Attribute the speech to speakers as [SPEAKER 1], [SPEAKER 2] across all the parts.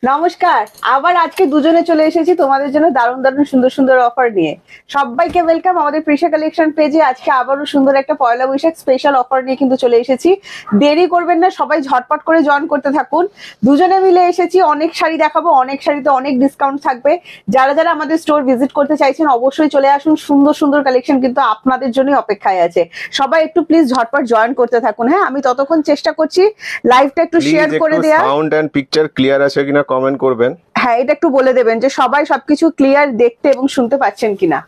[SPEAKER 1] নমস্কার। আবার আজকে দুজনে চলে এসেছি তোমাদের জন্য দারুণ দারুণ সুন্দর সুন্দর অফার নিয়ে। সবাইকে ওয়েলকাম আমাদের প্রিশা কালেকশন পেজে। আজকে আবারও সুন্দর একটা পয়লা বৈশাখ স্পেশাল অফার নিয়ে কিন্তু চলে এসেছি। দেরি করবেন না, সবাই ঝটপট করে জয়েন করতে থাকুন। দুজনে মিলে এসেছি, অনেক শাড়ি দেখাবো, অনেক শাড়িতে অনেক ডিসকাউন্ট থাকবে। যারা যারা আমাদের স্টোর ভিজিট করতে চাইছেন অবশ্যই চলে আসুন। সুন্দর সুন্দর কালেকশন কিন্তু আপনাদের জন্যই অপেক্ষায় আছে। সবাই একটু প্লিজ ঝটপট জয়েন করতে থাকুন। হ্যাঁ, আমি ততক্ষণ চেষ্টা করছি লাইভটা একটু শেয়ার করে দেয়া।
[SPEAKER 2] সাউন্ড এন্ড পিকচার ক্লিয়ার আছে কিনা কমেন্ট করবেন।
[SPEAKER 1] হ্যাঁ, এটা একটু বলে দেবেন যে সবাই সবকিছু ক্লিয়ার দেখতে এবং শুনতে পাচ্ছেন কিনা।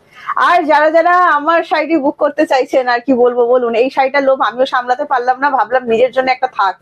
[SPEAKER 1] আর যারা যারা আমার শাড়িটি বুক করতে চাইছেন, আর কি বলবো বলুন, এই শাড়িটার লোভ আমিও সামলাতে পারলাম না, ভাবলাম নিজের জন্য একটা থাক।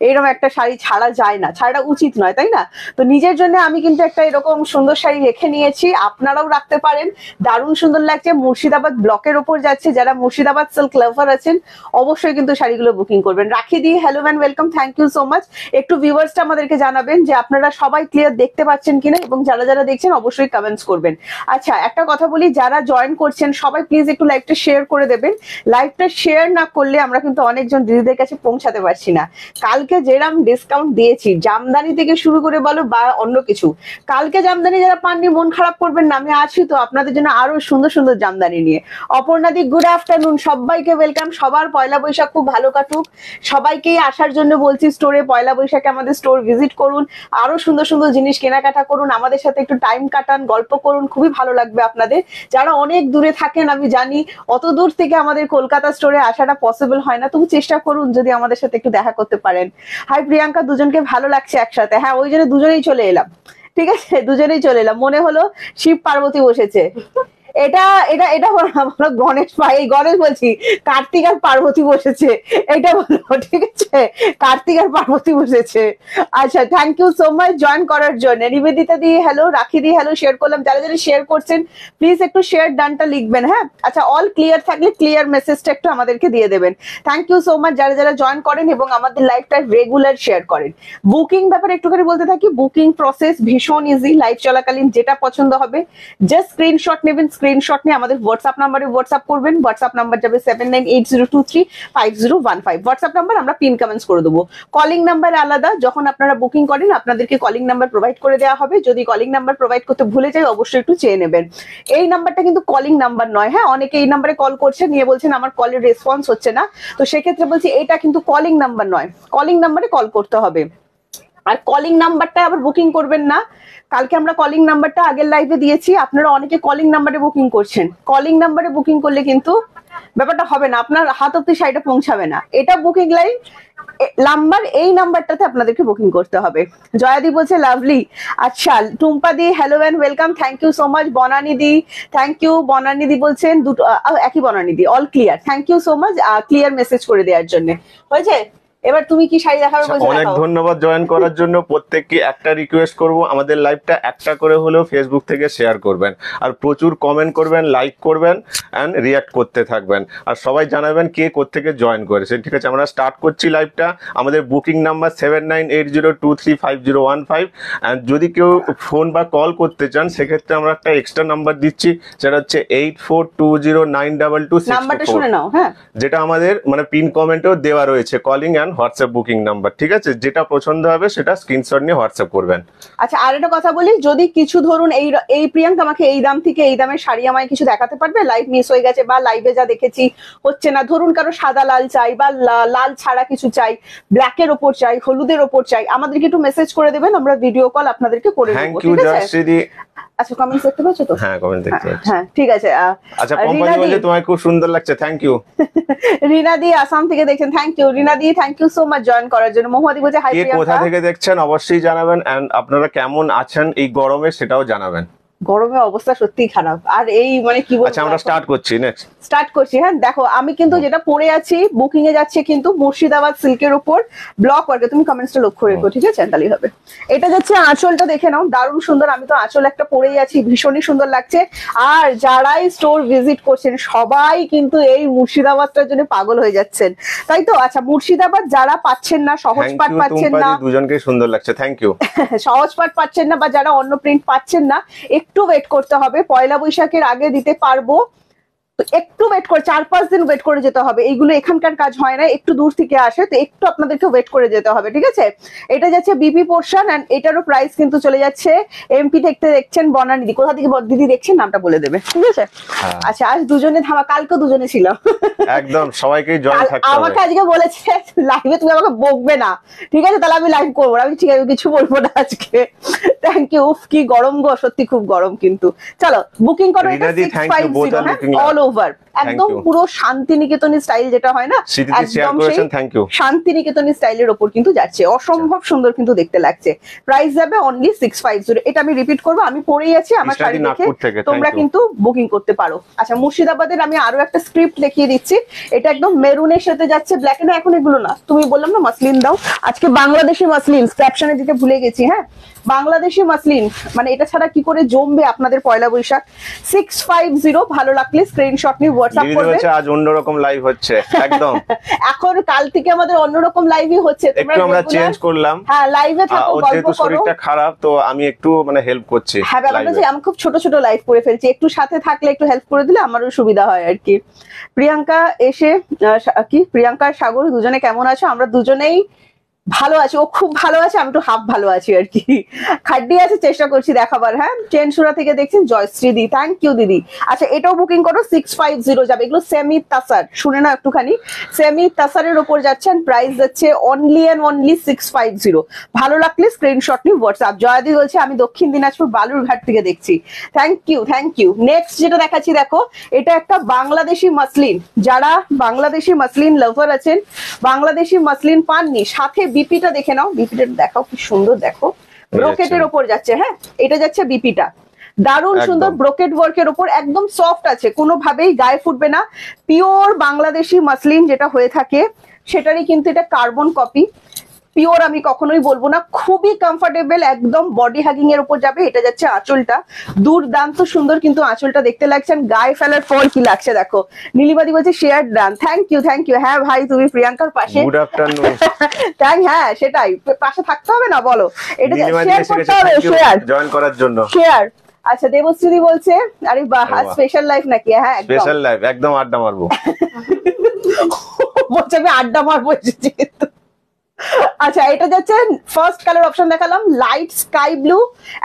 [SPEAKER 1] এরকম একটা শাড়ি ছাড়া যায় না, ছাড়াটা উচিত নয়, তাই না? তো নিজের জন্য আমি কিন্তু একটা এরকম সুন্দর শাড়ি রেখে নিয়েছি, আপনারাও রাখতে পারেন। দারুণ সুন্দর লাগছে, মুর্শিদাবাদ ব্লকের ওপর যাচ্ছে। যারা মুর্শিদাবাদ সিল্ক লাভার আছেন অবশ্যই কিন্তু শাড়িগুলো বুকিং করবেন। রাখি দি hello man, welcome, thank you so much. একটু ভিউয়ার্সটা আমাদেরকে জানাবেন যে আপনারা সবাই ক্লিয়ার দেখতে পাচ্ছেন কিনা, এবং যারা যারা দেখছেন অবশ্যই কমেন্টস করবেন। আচ্ছা, একটা কথা বলি, যারা জয়েন করছেন সবাই প্লিজ একটু লাইভটা শেয়ার করে দেবেন। লাইভটা শেয়ার না করলে আমরা কিন্তু অনেকজন দিদিদের কাছে পৌঁছাতে পারছি না। কালকে যেরকম ডিসকাউন্ট দিয়েছি, জামদানি থেকে শুরু করে বলো বা অন্য কিছু, কালকে জামদানি যারা পাননি মন খারাপ করবেন না, আমি আছি তো আপনাদের জন্য আরো সুন্দর সুন্দর জামদানি নিয়ে। অপর্ণাদি গুড আফটারনুন, সবাইকে ওয়েলকাম। সবার পয়লা বৈশাখ খুব ভালো কাটুক। সবাইকেই আসার জন্য বলছি স্টোরে, পয়লা বৈশাখে আমাদের স্টোর ভিজিট করুন, আরো সুন্দর সুন্দর জিনিস কেনাকাটা করুন, আমাদের সাথে একটু টাইম কাটান, গল্প করুন, খুবই ভালো লাগবে আপনাদের। যারা অনেক দূরে থাকেন আমি জানি, অত দূর থেকে আমাদের কলকাতা স্টোরে আসাটা পসিবল হয় না, তবু চেষ্টা করুন যদি আমাদের সাথে একটু দেখা করতে পারেন। হাই প্রিয়াঙ্কা, দুজনকে ভালো লাগছে একসাথে। হ্যাঁ, ওই জন্য দুজনেই চলে এলাম। ঠিক আছে, দুজনেই চলে এলাম, মনে হলো শিব পার্বতী বসেছে। এটা এটা এটা বলো গণেশ ভাই, গণেশ বলছি, কার্তিক আর পার্বতী বসেছে, এটা বলো। ঠিক আছে, কার্তিক আর পার্বতী বসেছে। আচ্ছা, thank you so much join করার জন্য। নিবেদিতা দি হ্যালো, রাখি দি হ্যালো, শেয়ার করলাম। যারা যারা শেয়ার করছেন প্লিজ একটু শেয়ার ডানটা লিখবেন। হ্যাঁ, আচ্ছা, অল ক্লিয়ার থাকলে ক্লিয়ার মেসেজটা একটু আমাদেরকে দিয়ে দেবেন। থ্যাংক ইউ সো মাচ যারা যারা জয়েন করেন এবং আমাদের লাইভটা রেগুলার শেয়ার করেন। বুকিং ব্যাপারে একটুখানি বলতে থাকি, বুকিং প্রসেস ভীষণ ইজি। লাইভ চলাকালীন যেটা পছন্দ হবে জাস্ট স্ক্রিনশট নেবেন, স্ক্রিনশট নিয়ে আমাদের হোয়াটসঅ্যাপ নাম্বারে হোয়াটসঅ্যাপ করবেন। হোয়াটসঅ্যাপ নাম্বার যাবে 7980235015। হোয়াটসঅ্যাপ নাম্বার আমরা পিন কমেন্টস করে দেবো। কলিং নাম্বার আলাদা, যখন আপনারা বুকিং করেন আপনাদেরকে কলিং নাম্বার প্রোভাইড করে দেওয়া হবে। যদি কলিং নাম্বার প্রোভাইড করতে ভুলে যায় অবশ্যই একটু চেয়ে নেবেন। এই নাম্বারটা কিন্তু কলিং নাম্বার নয়। হ্যাঁ, অনেকে এই নাম্বারে কল করছেন, নিয়ে বলছেন আমার কলের রেসপন্স হচ্ছে না, তো সেক্ষেত্রে বলছি এটা কিন্তু কলিং নাম্বার নয়, কলিং নাম্বারে কল করতে হবে। আর কলিং নাম্বারটা আবার বুকিং করবেন না। কালকে আমরা কলিং নাম্বারটা আগের লাইভে দিয়েছি, আপনারা অনেকে কলিং নাম্বারে বুকিং করছেন। কলিং নাম্বারে বুকিং করলে কিন্তু ব্যাপারটা হবে না, আপনার হাত অব্দি শাড়িটা পৌঁছাবে না। এটা বুকিং লাইন নাম্বার, এই নাম্বারটাতে আপনাদেরকে বুকিং করতে হবে। জয়াদি বলছে লাভলি। আচ্ছা, টুম্পা দি hello and welcome, thank you so much. Banani দি থ্যাংক ইউ। বনানি দি বলছেন দুটো একই বনানি দি, all clear, thank you so much clear message করে দেওয়ার জন্য। হয়েছে, এবার তুমি কি শাড়ি দেখাবে?
[SPEAKER 2] অনেক ধন্যবাদ জয়েন করার জন্য। প্রত্যেককে একটা রিকোয়েস্ট করব, আমাদের লাইভটা একটা করে হলেও ফেসবুক থেকে শেয়ার করবেন, আর প্রচুর কমেন্ট করবেন, লাইক করবেন এন্ড রিঅ্যাক্ট করতে থাকবেন, আর সবাই জানাবেন কে কোত্থেকে জয়েন করেছে। ঠিক আছে, আমরা স্টার্ট করছি লাইভটা। আমাদের বুকিং নাম্বার 7980235015। এন্ড যদি কেউ ফোন বা কল করতে চান সেক্ষেত্রে আমরা একটা এক্সট্রা নাম্বার দিচ্ছি, সেটা হচ্ছে 8420922624।
[SPEAKER 1] নাম্বারটা শুনে নাও। হ্যাঁ,
[SPEAKER 2] যেটা আমাদের মানে পিন কমেন্টেও দেওয়া রয়েছে, calling and WhatsApp booking number. ঠিক আছে, যেটা পছন্দ হবে সেটা স্ক্রিনশট নিয়ে হোয়াটসঅ্যাপ করবেন।
[SPEAKER 1] আচ্ছা, আর একটা কথা বলি, যদি কিছু ধরুন এই প্রিয়াঙ্কা আমাকে এই দাম থেকে এই দামের শাড়ি আমায় কিছু দেখাতে পারবে, লাইভ মিস হয়ে গেছে বা লাইভে যা দেখেছি হচ্ছে না, ধরুন কারো সাদা লাল চাই বা লাল ছাড়া কিছু চাই, ব্ল্যাকের ওপর চাই, হলুদের ওপর চাই, আমাদেরকে একটু মেসেজ করে দেবেন, আমরা ভিডিও কল আপনাদেরকে করে দেব। ঠিক আছে? আচ্ছা, কমেন্টস দেখতে পাচ্ছ তো?
[SPEAKER 2] হ্যাঁ, কমেন্ট দেখতে পাচ্ছি।
[SPEAKER 1] হ্যাঁ, ঠিক আছে।
[SPEAKER 2] আচ্ছা, কোম্পানি বলছে তোমায় খুব সুন্দর লাগছে, থ্যাংক ইউ।
[SPEAKER 1] রিনা দি আসাম থেকে দেখছেন, thank you. Rina di thank you so much join করার জন্য। মোহাম্মদ বলছে হাই প্রিয়াঙ্কা।
[SPEAKER 2] কোথা থেকে দেখছেন অবশ্যই জানাবেন, এন্ড আপনারা কেমন আছেন এই গরমে সেটাও জানাবেন।
[SPEAKER 1] গরমের অবস্থা সত্যিই খারাপ, আর এই মানে কি বলবো।
[SPEAKER 2] আচ্ছা, আমরা স্টার্ট করছি। নেক্সট
[SPEAKER 1] স্টার্ট করছি। হ্যাঁ, দেখো আমি কিন্তু যেটা পরে আছি বুকিং এ যাচ্ছে কিন্তু মুর্শিদাবাদ সিল্কের উপর ব্লক ওয়ার্কে। তুমি কমেন্টসটা লক্ষ্য রেখো, ঠিক আছে? তাহলেই হবে। এটা যাচ্ছে আঁচলটা, দেখে নাও, দারুণ সুন্দর। আমি তো আঁচল একটা পরেই আছি, ভীষণই সুন্দর লাগছে। আর যারাই স্টোর ভিজিট করছেন সবাই কিন্তু এই মুর্শিদাবাদটার জন্য পাগল হয়ে যাচ্ছেন, তাই তো? আচ্ছা, মুর্শিদাবাদ যারা পাচ্ছেন না, সহজ পাট পাচ্ছেন না,
[SPEAKER 2] দুজনকে সুন্দর লাগছে, থ্যাংক ইউ।
[SPEAKER 1] সহজ পাট পাচ্ছেন না বা যারা অন্য প্রিন্ট পাচ্ছেন না, একটু ওয়েট করতে হবে। পয়লা বৈশাখের আগে দিতে পারবো তো একটু ওয়েট করে 4-5 দিন ওয়েট করে যেতে হবে, এইগুলো এখানকার কাজ হয় না, একটু দূর থেকে আসে, তো একটু আপনাদেরকে ওয়েট করে যেতে হবে, ঠিক আছে। এটা যাচ্ছে বিপি পোর্শন এন্ড এটারও প্রাইস কিন্তু চলে যাচ্ছে এমপি থেকে দেখছেন বনানীদি, কোথা থেকে দিদি দেখছেন নামটা বলে দেবে, ঠিক আছে। আচ্ছা আজ দুজনে ধামা, কালকে দুজনে ছিল
[SPEAKER 2] একদম সবাইকে জয়েন থাকতে হবে।
[SPEAKER 1] আমাকে আজকে বলেছে লাইভে তুমি আমাকে বকবে না, ঠিক আছে, তাহলে আমি লাইভ করবো, আমি ঠিক আছে কিছু বলবো না আজকে। Thank you. কি গরম গো, সত্যি খুব গরম কিন্তু। চলো বুকিং করো, এটা 650 অল ওভার, একদম পুরো শান্তিনিকেতনী স্টাইল যেটা হয় না, একদম সেই শান্তিনিকেতনী স্টাইলের ওপর কিন্তু যাচ্ছে, অসম্ভব সুন্দর কিন্তু দেখতে লাগছে। প্রাইস যাবে অনলি 650। এটা আমি রিপিট করবো, আমি পরেই আছি, আমার শাড়ি দেখে তোমরা কিন্তু বুকিং করতে পারো। আচ্ছা মুর্শিদাবাদের আমি আরো একটা স্ক্রিপ্ট দেখিয়ে দিচ্ছি, এটা একদম মেরুনের সাথে যাচ্ছে, ব্ল্যাক না, এখন এগুলো না, তুমি বললাম না মাসলিন দাও, আজকে বাংলাদেশি মাসলিন ক্যাপশনে দিতে ভুলে গেছি, হ্যাঁ বাংলাদেশি মাসলিন, মানে এটা ছাড়া কি করে জমবে আপনাদের পয়লা বৈশাখ। 650, ভালো লাগলে স্ক্রিনশট নিয়ে হোয়াটসঅ্যাপ করবে।
[SPEAKER 2] আজ অন্যরকম লাইভ হচ্ছে একদম
[SPEAKER 1] এখন কাল থেকে আমাদের অন্যরকম লাইভই হচ্ছে,
[SPEAKER 2] একটু আমরা চেঞ্জ করলাম,
[SPEAKER 1] হ্যাঁ লাইভে থাকো, গল্প করো।
[SPEAKER 2] শরীরটা খারাপ তো আমি একটু মানে হেল্প করছি,
[SPEAKER 1] হ্যাঁ ব্যাপারটা যে আমি খুব ছোট ছোট লাইভ করে ফেলছি, একটু সাথে থাকলে একটু হেল্প করে দিলে আমারও সুবিধা হয় আর কি। প্রিয়াঙ্কা এসে কি প্রিয়াঙ্কা সাগর দুজনে কেমন আছো? আমরা দুজনেই ভালো আছি, ও খুব ভালো আছে, আমি একটু হাফ ভালো আছি আর কি, খাড্ডি আছে, চেষ্টা করছি দেখাবার। হ্যাঁ চেনসুরা থেকে দেখছেন জয়শ্রী দি, থ্যাংক ইউ দিদি। আচ্ছা এটাও বুকিং করো, 650 যাবে, এগুলো সেমি তাসার, শুনে না একটুখানি, সেমি তাসারের উপর যাচ্ছেন, প্রাইস যাচ্ছে অনলি এন্ড অনলি 650। ভালো লাগলে স্ক্রিনশট নিয়ে হোয়াটসঅ্যাপ। জয়াদি বলছে আমি দক্ষিণ দিনাজপুর বালুরঘাট থেকে দেখছি, thank you thank you. Next যেটা দেখাচ্ছি দেখো, এটা একটা বাংলাদেশি মাসলিন, যারা বাংলাদেশি মাসলিন লাভার আছেন, বাংলাদেশি মাসলিন পাননি, সাথে বিপিটা দেখে নাও, বিপিটা দেখাও কি সুন্দর, দেখো ব্রোকেটের ওপর যাচ্ছে, হ্যাঁ এটা যাচ্ছে বিপিটা, দারুণ সুন্দর ব্রোকেট ওয়ার্কের উপর, একদম সফট আছে, কোনোভাবেই গায়ে ফুটবে না, পিওর বাংলাদেশি মাসলিন যেটা হয়ে থাকে সেটারই কিন্তু এটা কার্বন কপি, পিওর আমি কখনোই বলবো না, খুবই কমফোর্টেবল, একদম বডি হাগিং এর উপর যাবে। এটা যাচ্ছে আঁচলটা, দুর্দান্ত সুন্দর কিন্তু আঁচলটা দেখতে লাগছেন, গায়ে ফেলার পর কি লাগছে দেখো। নীলিমাদি বলছে share done, thank you thank you. হ্যাঁ ভাই তুমি প্রিয়াঙ্কার পাশে,
[SPEAKER 2] গুড আফটারনুন
[SPEAKER 1] হ্যাঁ সেটাই, পাশে থাকতে হবে না বলো, এটা শেয়ার করতে হবে, শেয়ার
[SPEAKER 2] জয়েন করার জন্য শেয়ার।
[SPEAKER 1] আচ্ছা দেবশ্রী বলছে আরে বাহ স্পেশাল লাইফ নাকি, হ্যাঁ
[SPEAKER 2] স্পেশাল লাইফ, একদম আড্ডা মারবো
[SPEAKER 1] বলছে আমি আড্ডা মারবো এসেছি কিন্তু। আচ্ছা এটা যাচ্ছে ফার্স্ট কালার অপশন দেখালাম, লাইট স্কাই ব্লু,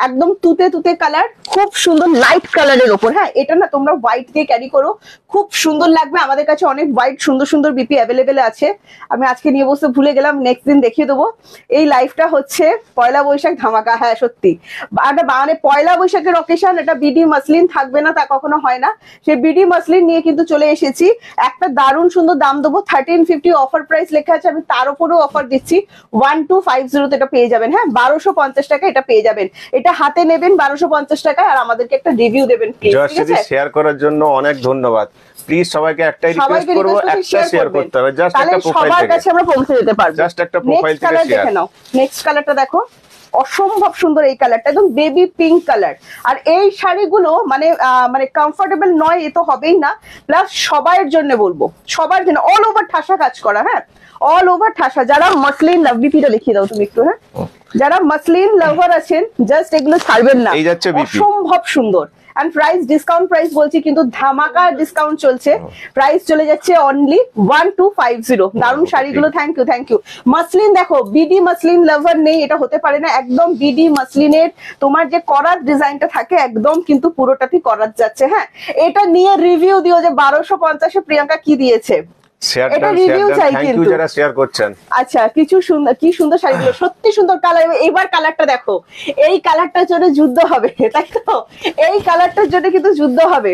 [SPEAKER 1] একদম তুতে তুতে কালার, খুব সুন্দর লাইট কালারের ওপর। হ্যাঁ এটা না তোমরা হোয়াইট দিয়ে ক্যারি করো, খুব সুন্দর লাগবে, আমাদের কাছে অনেক হোয়াইট সুন্দর সুন্দর বিপি অ্যাভেলেবেল আছে, আমি আজকে নিয়ে বসতে ভুলে গেলাম, নেক্সট দিন দেখিয়ে দেবো। এই লাইফটা হচ্ছে পয়লা বৈশাখ ধামাকা, হ্যাঁ সত্যি, মানে পয়লা বৈশাখের অকেশন, এটা বিডি মাসলিন থাকবে না তা কখনো হয় না, সেই বিডি মাসলিন নিয়ে কিন্তু চলে এসেছি, একটা দারুণ সুন্দর দাম দেবো, 1350 অফার প্রাইস লেখা আছে, আমি তার উপরেও অফার দিচ্ছি 1250 এটা পেয়ে যাবেন, হ্যাঁ 1250 টাকা এটা পেয়ে যাবেন, এটা হাতে নেবেন 1250 টাকায়, আর আমাদেরকে একটা রিভিউ দেবেন প্লিজ, ঠিক আছে।
[SPEAKER 2] শেয়ার করার জন্য অনেক ধন্যবাদ, প্লিজ সবাইকে একটাই রিকোয়েস্ট করব, একটা শেয়ার করতে হবে, জাস্ট একটা প্রোফাইল থেকে, সবার কাছে আমরা পৌঁছে যেতে পারবো, জাস্ট একটা প্রোফাইল থেকে শেয়ার দেখে নাও। নেক্সট কালারটা দেখো, অসম্ভব সুন্দর এই কালারটা, একদম বেবি পিঙ্ক কালার, আর এই শাড়িগুলো মানে মানে কমফোর্টেবল নয় এ তো হবেই না, প্লাস সবার জন্য বলবো, সবার জন্য, অল ওভার ঠাসা কাজ করা, হ্যাঁ অল ওভার ঠাসা, যারা মাসলিন লাভ, বিপিটা লিখিয়ে দাও তুমি একটু, হ্যাঁ যারা মাসলিন লাভার আছেন জাস্ট এগুলো ছাড়বেন না, অসম্ভব সুন্দর। এন্ড প্রাইস ডিসকাউন্ট প্রাইস বলছি কিন্তু ধামাকা ডিসকাউন্ট চলছে, প্রাইস চলে যাচ্ছে অনলি 1250। দারুণ শাড়িগুলো, thank you thank you. Muslin দেখো, বিডি মাসলিন লাভার নেই এটা হতে পারে না, একদম বিডি মাসলিনের তোমার যে করার ডিজাইনটা থাকে একদম কিন্তু পুরোটাতেই করার যাচ্ছে, হ্যাঁ এটা নিয়ে রিভিউ দিও যে 1250 প্রিয়াঙ্কা কি দিয়েছে, এটা রিভিউ চাই কিন্তু যারা শেয়ার করছেন। আচ্ছা কিছু সুন্দর, কি সুন্দর শাড়িগুলো, সত্যি সুন্দর কালার, এবার কালারটা দেখো, এই কালারটার জন্য যুদ্ধ হবে, তাই তো এই কালারটার জন্য কিন্তু যুদ্ধ হবে,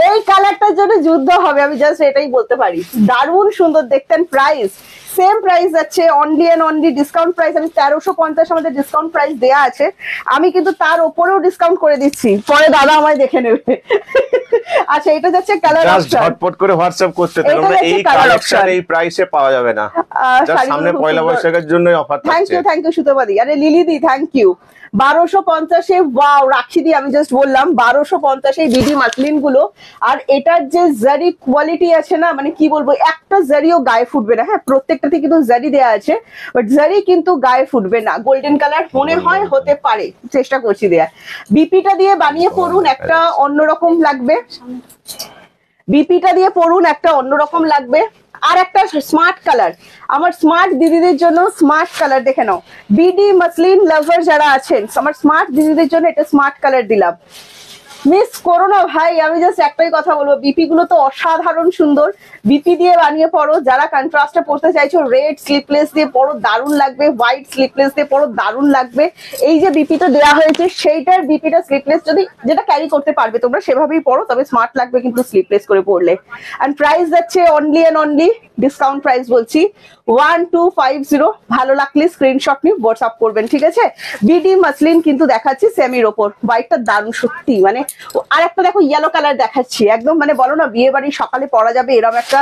[SPEAKER 2] এই কালারটার জন্য যুদ্ধ হবে, আমি জাস্ট এটাই বলতে পারি, দারুণ সুন্দর দেখতেন। প্রাইস সেম প্রাইস আছে, only and only discount price, আমি 1350 আমাদের ডিসকাউন্ট প্রাইস দেয়া আছে, আমি কিন্তু তার উপরেও ডিসকাউন্ট করে দিচ্ছি, পরে দাদা আমায় দেখে নেবে। আচ্ছা এটা যাচ্ছে কালার অপশন, ঝটপট করে হোয়াটসঅ্যাপ করতে তোমরা, এই কালেকশন এই প্রাইসে পাওয়া যাবে না, জাস্ট সামনে পয়লা বৈশাখের জন্যই অফার থাকছে। থ্যাংক ইউ সুতপাদি, আরে Lili di thank you. 1250 wow, Rakhi di আমি জাস্ট বললাম 1250 এই বিডি মাসলিন গুলো, আর এটার যে জারি কোয়ালিটি আছে না, মানে কি বলবো, একটা জারিও গায়ে ফুটবে না, হ্যাঁ প্রত্যেকটাতে কিন্তু জারি দেয়া আছে, বাট জারি কিন্তু গায়ে ফুটবে না, গোল্ডেন কালার মনে হয় হতে পারে, চেষ্টা করছি দেয়া, বিপিটা দিয়ে বানিয়ে পড়ুন, একটা অন্যরকম লাগবে।
[SPEAKER 1] বিপিটা দিয়ে পরুন, একটা অন্যরকম লাগবে। আর একটা স্মার্ট কালার, আমার স্মার্ট দিদিদের জন্য স্মার্ট কালার দেখে নাও। বিডি মাসলিন লাভার যারা আছেন, আমার স্মার্ট দিদিদের জন্য এটা স্মার্ট কালার দিলাম। মিস করো না ভাই, আমি জাস্ট একটাই কথা বলবো, বিপি গুলো তো অসাধারণ সুন্দর। বিপি দিয়ে বানিয়ে পড়ো, যারা কন্ট্রাস্টে পড়তে চাইছো রেড স্লিপলেস দিয়ে পড়ো দারুণ লাগবে, হোয়াইট স্লিপলেস দিয়ে পড়ো দারুণ লাগবে। এই যে বিপিটা দেওয়া হয়েছে সেইটার বিপিটা স্লিপলেস যদি যেটা ক্যারি করতে পারবে তোমরা সেভাবেই পড়ো, তবে স্মার্ট লাগবে কিন্তু স্লিপলেস করে পড়লে। এন্ড প্রাইস যাচ্ছে only and only, discount price বলছি 1250। ভালো লাগলে স্ক্রিনশট নিয়ে হোয়াটসঅ্যাপ করবেন, ঠিক আছে। বিডি মাসলিন কিন্তু দেখাচ্ছি সেমির ওপর, হোয়াইটটা দারুণ সত্যি মানে। আর একটা দেখো ইয়েলো কালার দেখাচ্ছি, একদম মানে বলো না বিয়ে বাড়ি সকালে পরা যাবে এরকম একটা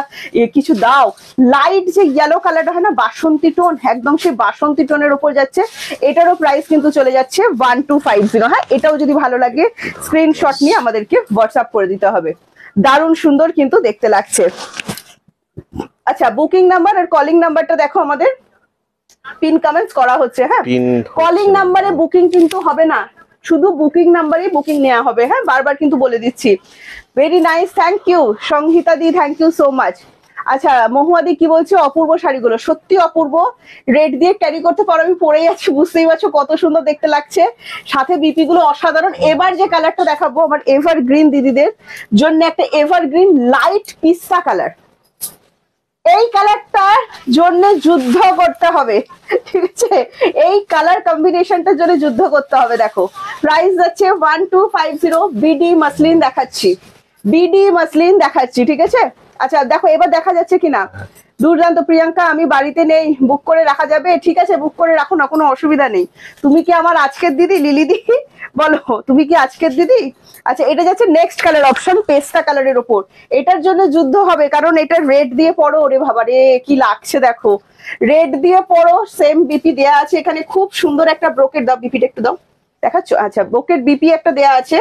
[SPEAKER 1] কিছু দাও। লাইট যে ইয়েলো কালারটা হয় না বাসন্তী টোন, একদম সেই বাসন্তী টোনের ওপর যাচ্ছে। এটারও প্রাইস কিন্তু চলে যাচ্ছে 1250। হ্যাঁ, এটাও যদি ভালো লাগে স্ক্রিনশট নিয়ে আমাদেরকে হোয়াটসঅ্যাপ করে দিতে হবে। দারুণ সুন্দর কিন্তু দেখতে লাগছে। আচ্ছা, বুকিং নাম্বার আর কলিং নাম্বারটা দেখো, আমাদের পিন কমেন্টস করা হচ্ছে। হ্যাঁ, কলিং নাম্বারে বুকিং কিন্তু হবে না, শুধু বুকিং নাম্বারে বুকিং নেওয়া হবে। হ্যাঁ, বারবার কিন্তু বলে দিচ্ছি। Very nice, thank you Sanhita di, thank you so much. আচ্ছা, মহুয়াদি কি বলছে, অপূর্ব শাড়িগুলো সত্যি অপূর্ব, রেড দিয়ে ক্যারি করতে পারো। আমি পরে যাচ্ছি, বুঝতেই পারছো কত সুন্দর দেখতে লাগছে, সাথে বিপি গুলো অসাধারণ। এবার যে কালারটা দেখাবো আমার এভারগ্রিন দিদিদের জন্য, একটা এভারগ্রিন লাইট পিস্তা কালার। এই কালারটার জন্য যুদ্ধ করতে হবে, ঠিক আছে, এই কালার কম্বিনেশনটার জন্য যুদ্ধ করতে হবে। দেখো প্রাইস যাচ্ছে 1250। বিডি মাসলিন দেখাচ্ছি, বিডি মাসলিন দেখাচ্ছি, ঠিক আছে। আচ্ছা দেখো এবার দেখা যাচ্ছে কিনা। দুর্দান্ত প্রিয়াঙ্কা, আমি বাড়িতে নেই, বুক করে রাখা যাবে? ঠিক আছে, বুক করে রাখো না, কোনো অসুবিধা নেই। তুমি কি আমার আজকের দিদি লিলি দি, বলো তুমি কি আজকের দিদি? আচ্ছা, এটা যাচ্ছে নেক্সট কালার অপশন পেস্তা কালারের ওপর। এটার জন্য যুদ্ধ হবে, কারণ এটা রেড দিয়ে পড়ো। ওরে বাবা রে, কি লাগছে দেখো, রেড দিয়ে পড়ো, সেম বিপি দেয়া আছে এখানে। খুব সুন্দর একটা ব্রোকেট দাও, বিপিটা একটু দাও, দেখাচ্ছ? আচ্ছা, ব্রোকেট বিপি একটা দেয়া আছে,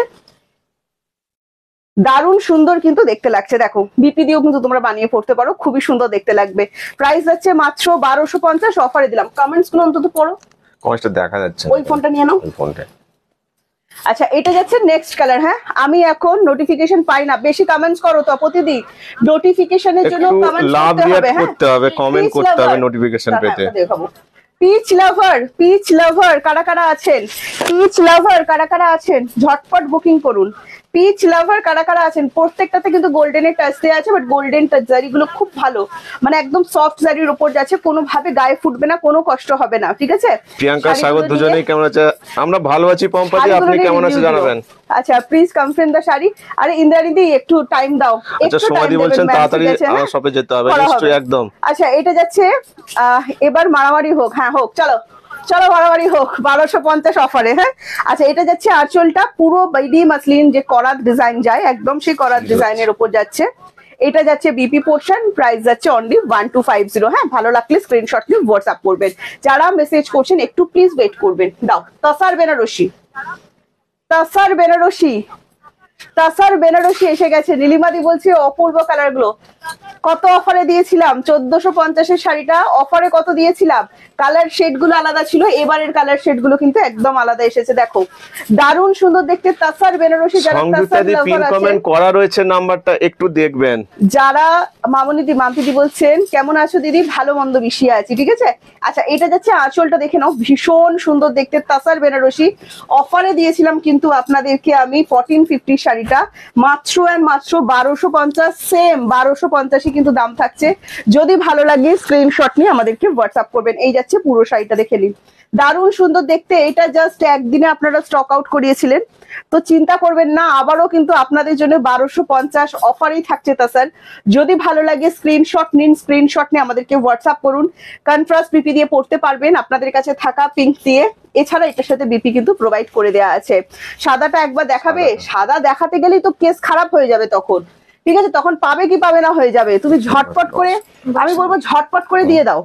[SPEAKER 1] দারুণ সুন্দর কিন্তু দেখতে লাগছে। দেখো বিপি দিয়েও কিন্তু তোমরা বানিয়ে পড়তে পারো, খুবই সুন্দর দেখতে লাগবে। প্রাইস যাচ্ছে মাত্র 1250, অফারে দিলাম। কমেন্টস গুলো অন্তত পড়ো,
[SPEAKER 2] কমেন্টসটা দেখা যাচ্ছে,
[SPEAKER 1] ওই ফোনটা নিয়ে নাও,
[SPEAKER 2] ওই ফোনটা।
[SPEAKER 1] আচ্ছা, এটা যাচ্ছে নেক্সট কালার। হ্যাঁ, আমি এখন নোটিফিকেশন পাই না, বেশি কমেন্টস করো তো প্রতিদিন, নোটিফিকেশনের জন্য কমেন্টস করতে হবে। হ্যাঁ,
[SPEAKER 2] করতে হবে, কমেন্ট করতে হবে নোটিফিকেশন পেতে।
[SPEAKER 1] দেখাবো পিচ লাভার, পিচ লাভার কারা কারা আছেন, পিচ লাভার কারা কারা আছেন ঝটপট বুকিং করুন। পিচ লাভার কারা কারা আছেন, প্রত্যেকটাতে কিন্তু গোল্ডেনের টাচ দেওয়া আছে, বাট গোল্ডেন টাচ জারিগুলো খুব ভালো, মানে একদম সফট জারির উপর যাচ্ছে, কোনোভাবে গায়ে ফুটবে না, কোনো কষ্ট হবে না, ঠিক আছে।
[SPEAKER 2] প্রিয়াঙ্কা স্বাগত, দুজনেই কেমন আছে? আমরা ভালো আছি পম্পাজি, আপনি কেমন আছেন জানাবেন।
[SPEAKER 1] আচ্ছা, প্লিজ কনফার্ম দা শাড়ি। আরে ইন্দ্রাণীদি একটু টাইম দাও,
[SPEAKER 2] আচ্ছা সোমাদি বলছেন তাড়াতাড়ি আমার শপে যেতে হবে, নিশ্চয়ই একদম।
[SPEAKER 1] আচ্ছা, এটা যাচ্ছে এবার মারামারি হোক, হ্যাঁ হোক, চলো চলো মারামারি হোক, 1250 অফারে। হ্যাঁ, আচ্ছা, এটা যাচ্ছে আঁচলটা পুরো বিডি মাসলিন যে করাত ডিজাইন যায়, একদম সেই করাত ডিজাইনের উপর যাচ্ছে। এটা যাচ্ছে বিপি পোর্শন, প্রাইস যাচ্ছে অনলি 1250। হ্যাঁ, ভালো লাগলে স্ক্রিনশট নিয়ে হোয়াটসঅ্যাপ করবেন। যারা মেসেজ করছেন একটু প্লিজ ওয়েট করবেন। দাও তসার বেনারসি, তসার বেনারসি, তাসার বেনারসি এসে গেছে। নীলিমাদি বলছে অপূর্ব কালার গুলো কত অফারে দিয়েছিলাম, 1450-এর শাড়িটা অফারে কত দিয়েছিলাম, কালার শেড গুলো আলাদা ছিল, এবারের কালার শেড গুলো কিন্তু একদম আলাদা এসেছে। দেখো দারুণ সুন্দর দেখতে তাসার বেনারসি। যারা তাসার লাভার আছে,
[SPEAKER 2] কমেন্ট করা রয়েছে, নাম্বারটা একটু দেখবেন।
[SPEAKER 1] যারা মামনিদি মামতিদি বলছেন কেমন আছো দিদি, ভালো মন্দ মিশিয়ে আছি, ঠিক আছে। আচ্ছা, এটা যাচ্ছে আঁচলটা দেখে নাও, ভীষণ সুন্দর দেখতে তাসার বেনারসি। অফারে দিয়েছিলাম কিন্তু আপনাদেরকে আমি 1450 শাড়িটা মাত্র মাত্র 1250, সেম 1250 কিন্তু দাম থাকছে। যদি ভালো লাগে স্ক্রিনশট নিয়ে আমাদেরকে হোয়াটসঅ্যাপ করবেন। এই যাচ্ছে পুরো শাড়িটা, দেখে নিন, দারুণ সুন্দর দেখতে। এটা জাস্ট একদিনে আপনারা স্টক আউট করিয়েছিলেন, তো চিন্তা করবেন না, আবারও কিন্তু আপনাদের জন্য 1250 অফারেই থাকছে। তা স্যার যদি ভালো লাগে স্ক্রিনশট নিন, স্ক্রিনশট নিয়ে আমাদেরকে হোয়াটসঅ্যাপ করুন। কন্ট্রাস্ট বিপি দিয়ে পড়তে পারবেন, আপনাদের কাছে থাকা পিঙ্ক দিয়ে। এছাড়া এটার সাথে বিপি কিন্তু প্রোভাইড করে দেওয়া আছে। সাদাটা একবার দেখাবে, সাদা দেখাতে গেলেই তো কেস খারাপ হয়ে যাবে তখন, ঠিক আছে, তখন পাবে কি পাবে না হয়ে যাবে। তুমি ঝটপট করে, আমি বলবো ঝটপট করে দিয়ে দাও।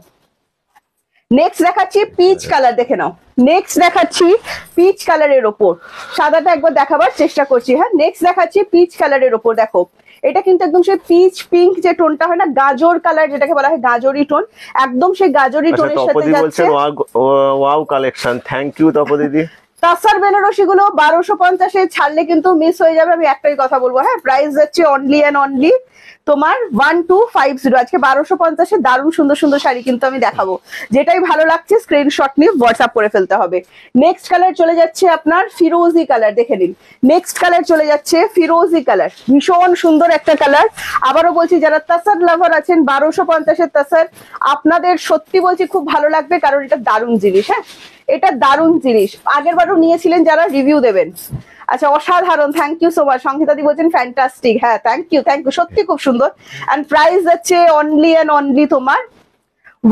[SPEAKER 1] নেক্সট দেখাচ্ছি পিচ কালার, দেখে নাও, নেক্সট দেখাচ্ছি পিচ কালারের ওপর। সাদাটা একবার দেখাবার চেষ্টা করছি। হ্যাঁ, নেক্সট দেখাচ্ছি পিচ কালারের ওপর। দেখো এটা কিন্তু একদম সেই পিচ পিঙ্ক যে টোনটা হয় না, গাজর কালার যেটাকে বলা হয়, গাজরি টোন, একদম সেই গাজরি টোনের সাথে যাচ্ছে।
[SPEAKER 2] ওয়াও কালেকশন, থ্যাংক ইউ তপদিদি।
[SPEAKER 1] তাসার বেনারসি গুলো 1250 ছাড়লে কিন্তু মিস হয়ে যাবে। আমি একটাই কথা বলবো, হ্যাঁ, প্রাইস যাচ্ছে অনলি অ্যান্ড অনলি তোমার 1250। আজকে 1250 দারুণ সুন্দর সুন্দর শাড়ি কিন্তু আমি দেখাবো। যেটাই ভালো লাগছে স্ক্রিনশট নিয়ে হোয়াটসঅ্যাপ করে ফেলতে হবে। নেক্সট কালার চলে যাচ্ছে আপনার ফিরোজি কালার, দেখে নিন। নেক্সট কালার চলে যাচ্ছে ফিরোজি কালার, ভীষণ সুন্দর একটা কালার। আবারও বলছি, যারা তাসার লাভার আছেন 1250 তাসার, আপনাদের সত্যি বলছি খুব ভালো লাগবে, কারণ এটা দারুণ জিনিস। হ্যাঁ, এটা দারুণ জিনিস, আগের বারও নিয়েছিলেন যারা, রিভিউ দেবেন। আচ্ছা, অসাধারণ, থ্যাংক ইউ সো মাচ। সংহিতা দি বলছেন ফ্যান্টাস্টিক, হ্যাঁ থ্যাংক ইউ, সত্যি খুব সুন্দর। এন্ড প্রাইস যাচ্ছে অনলি এন্ড অনলি তোমার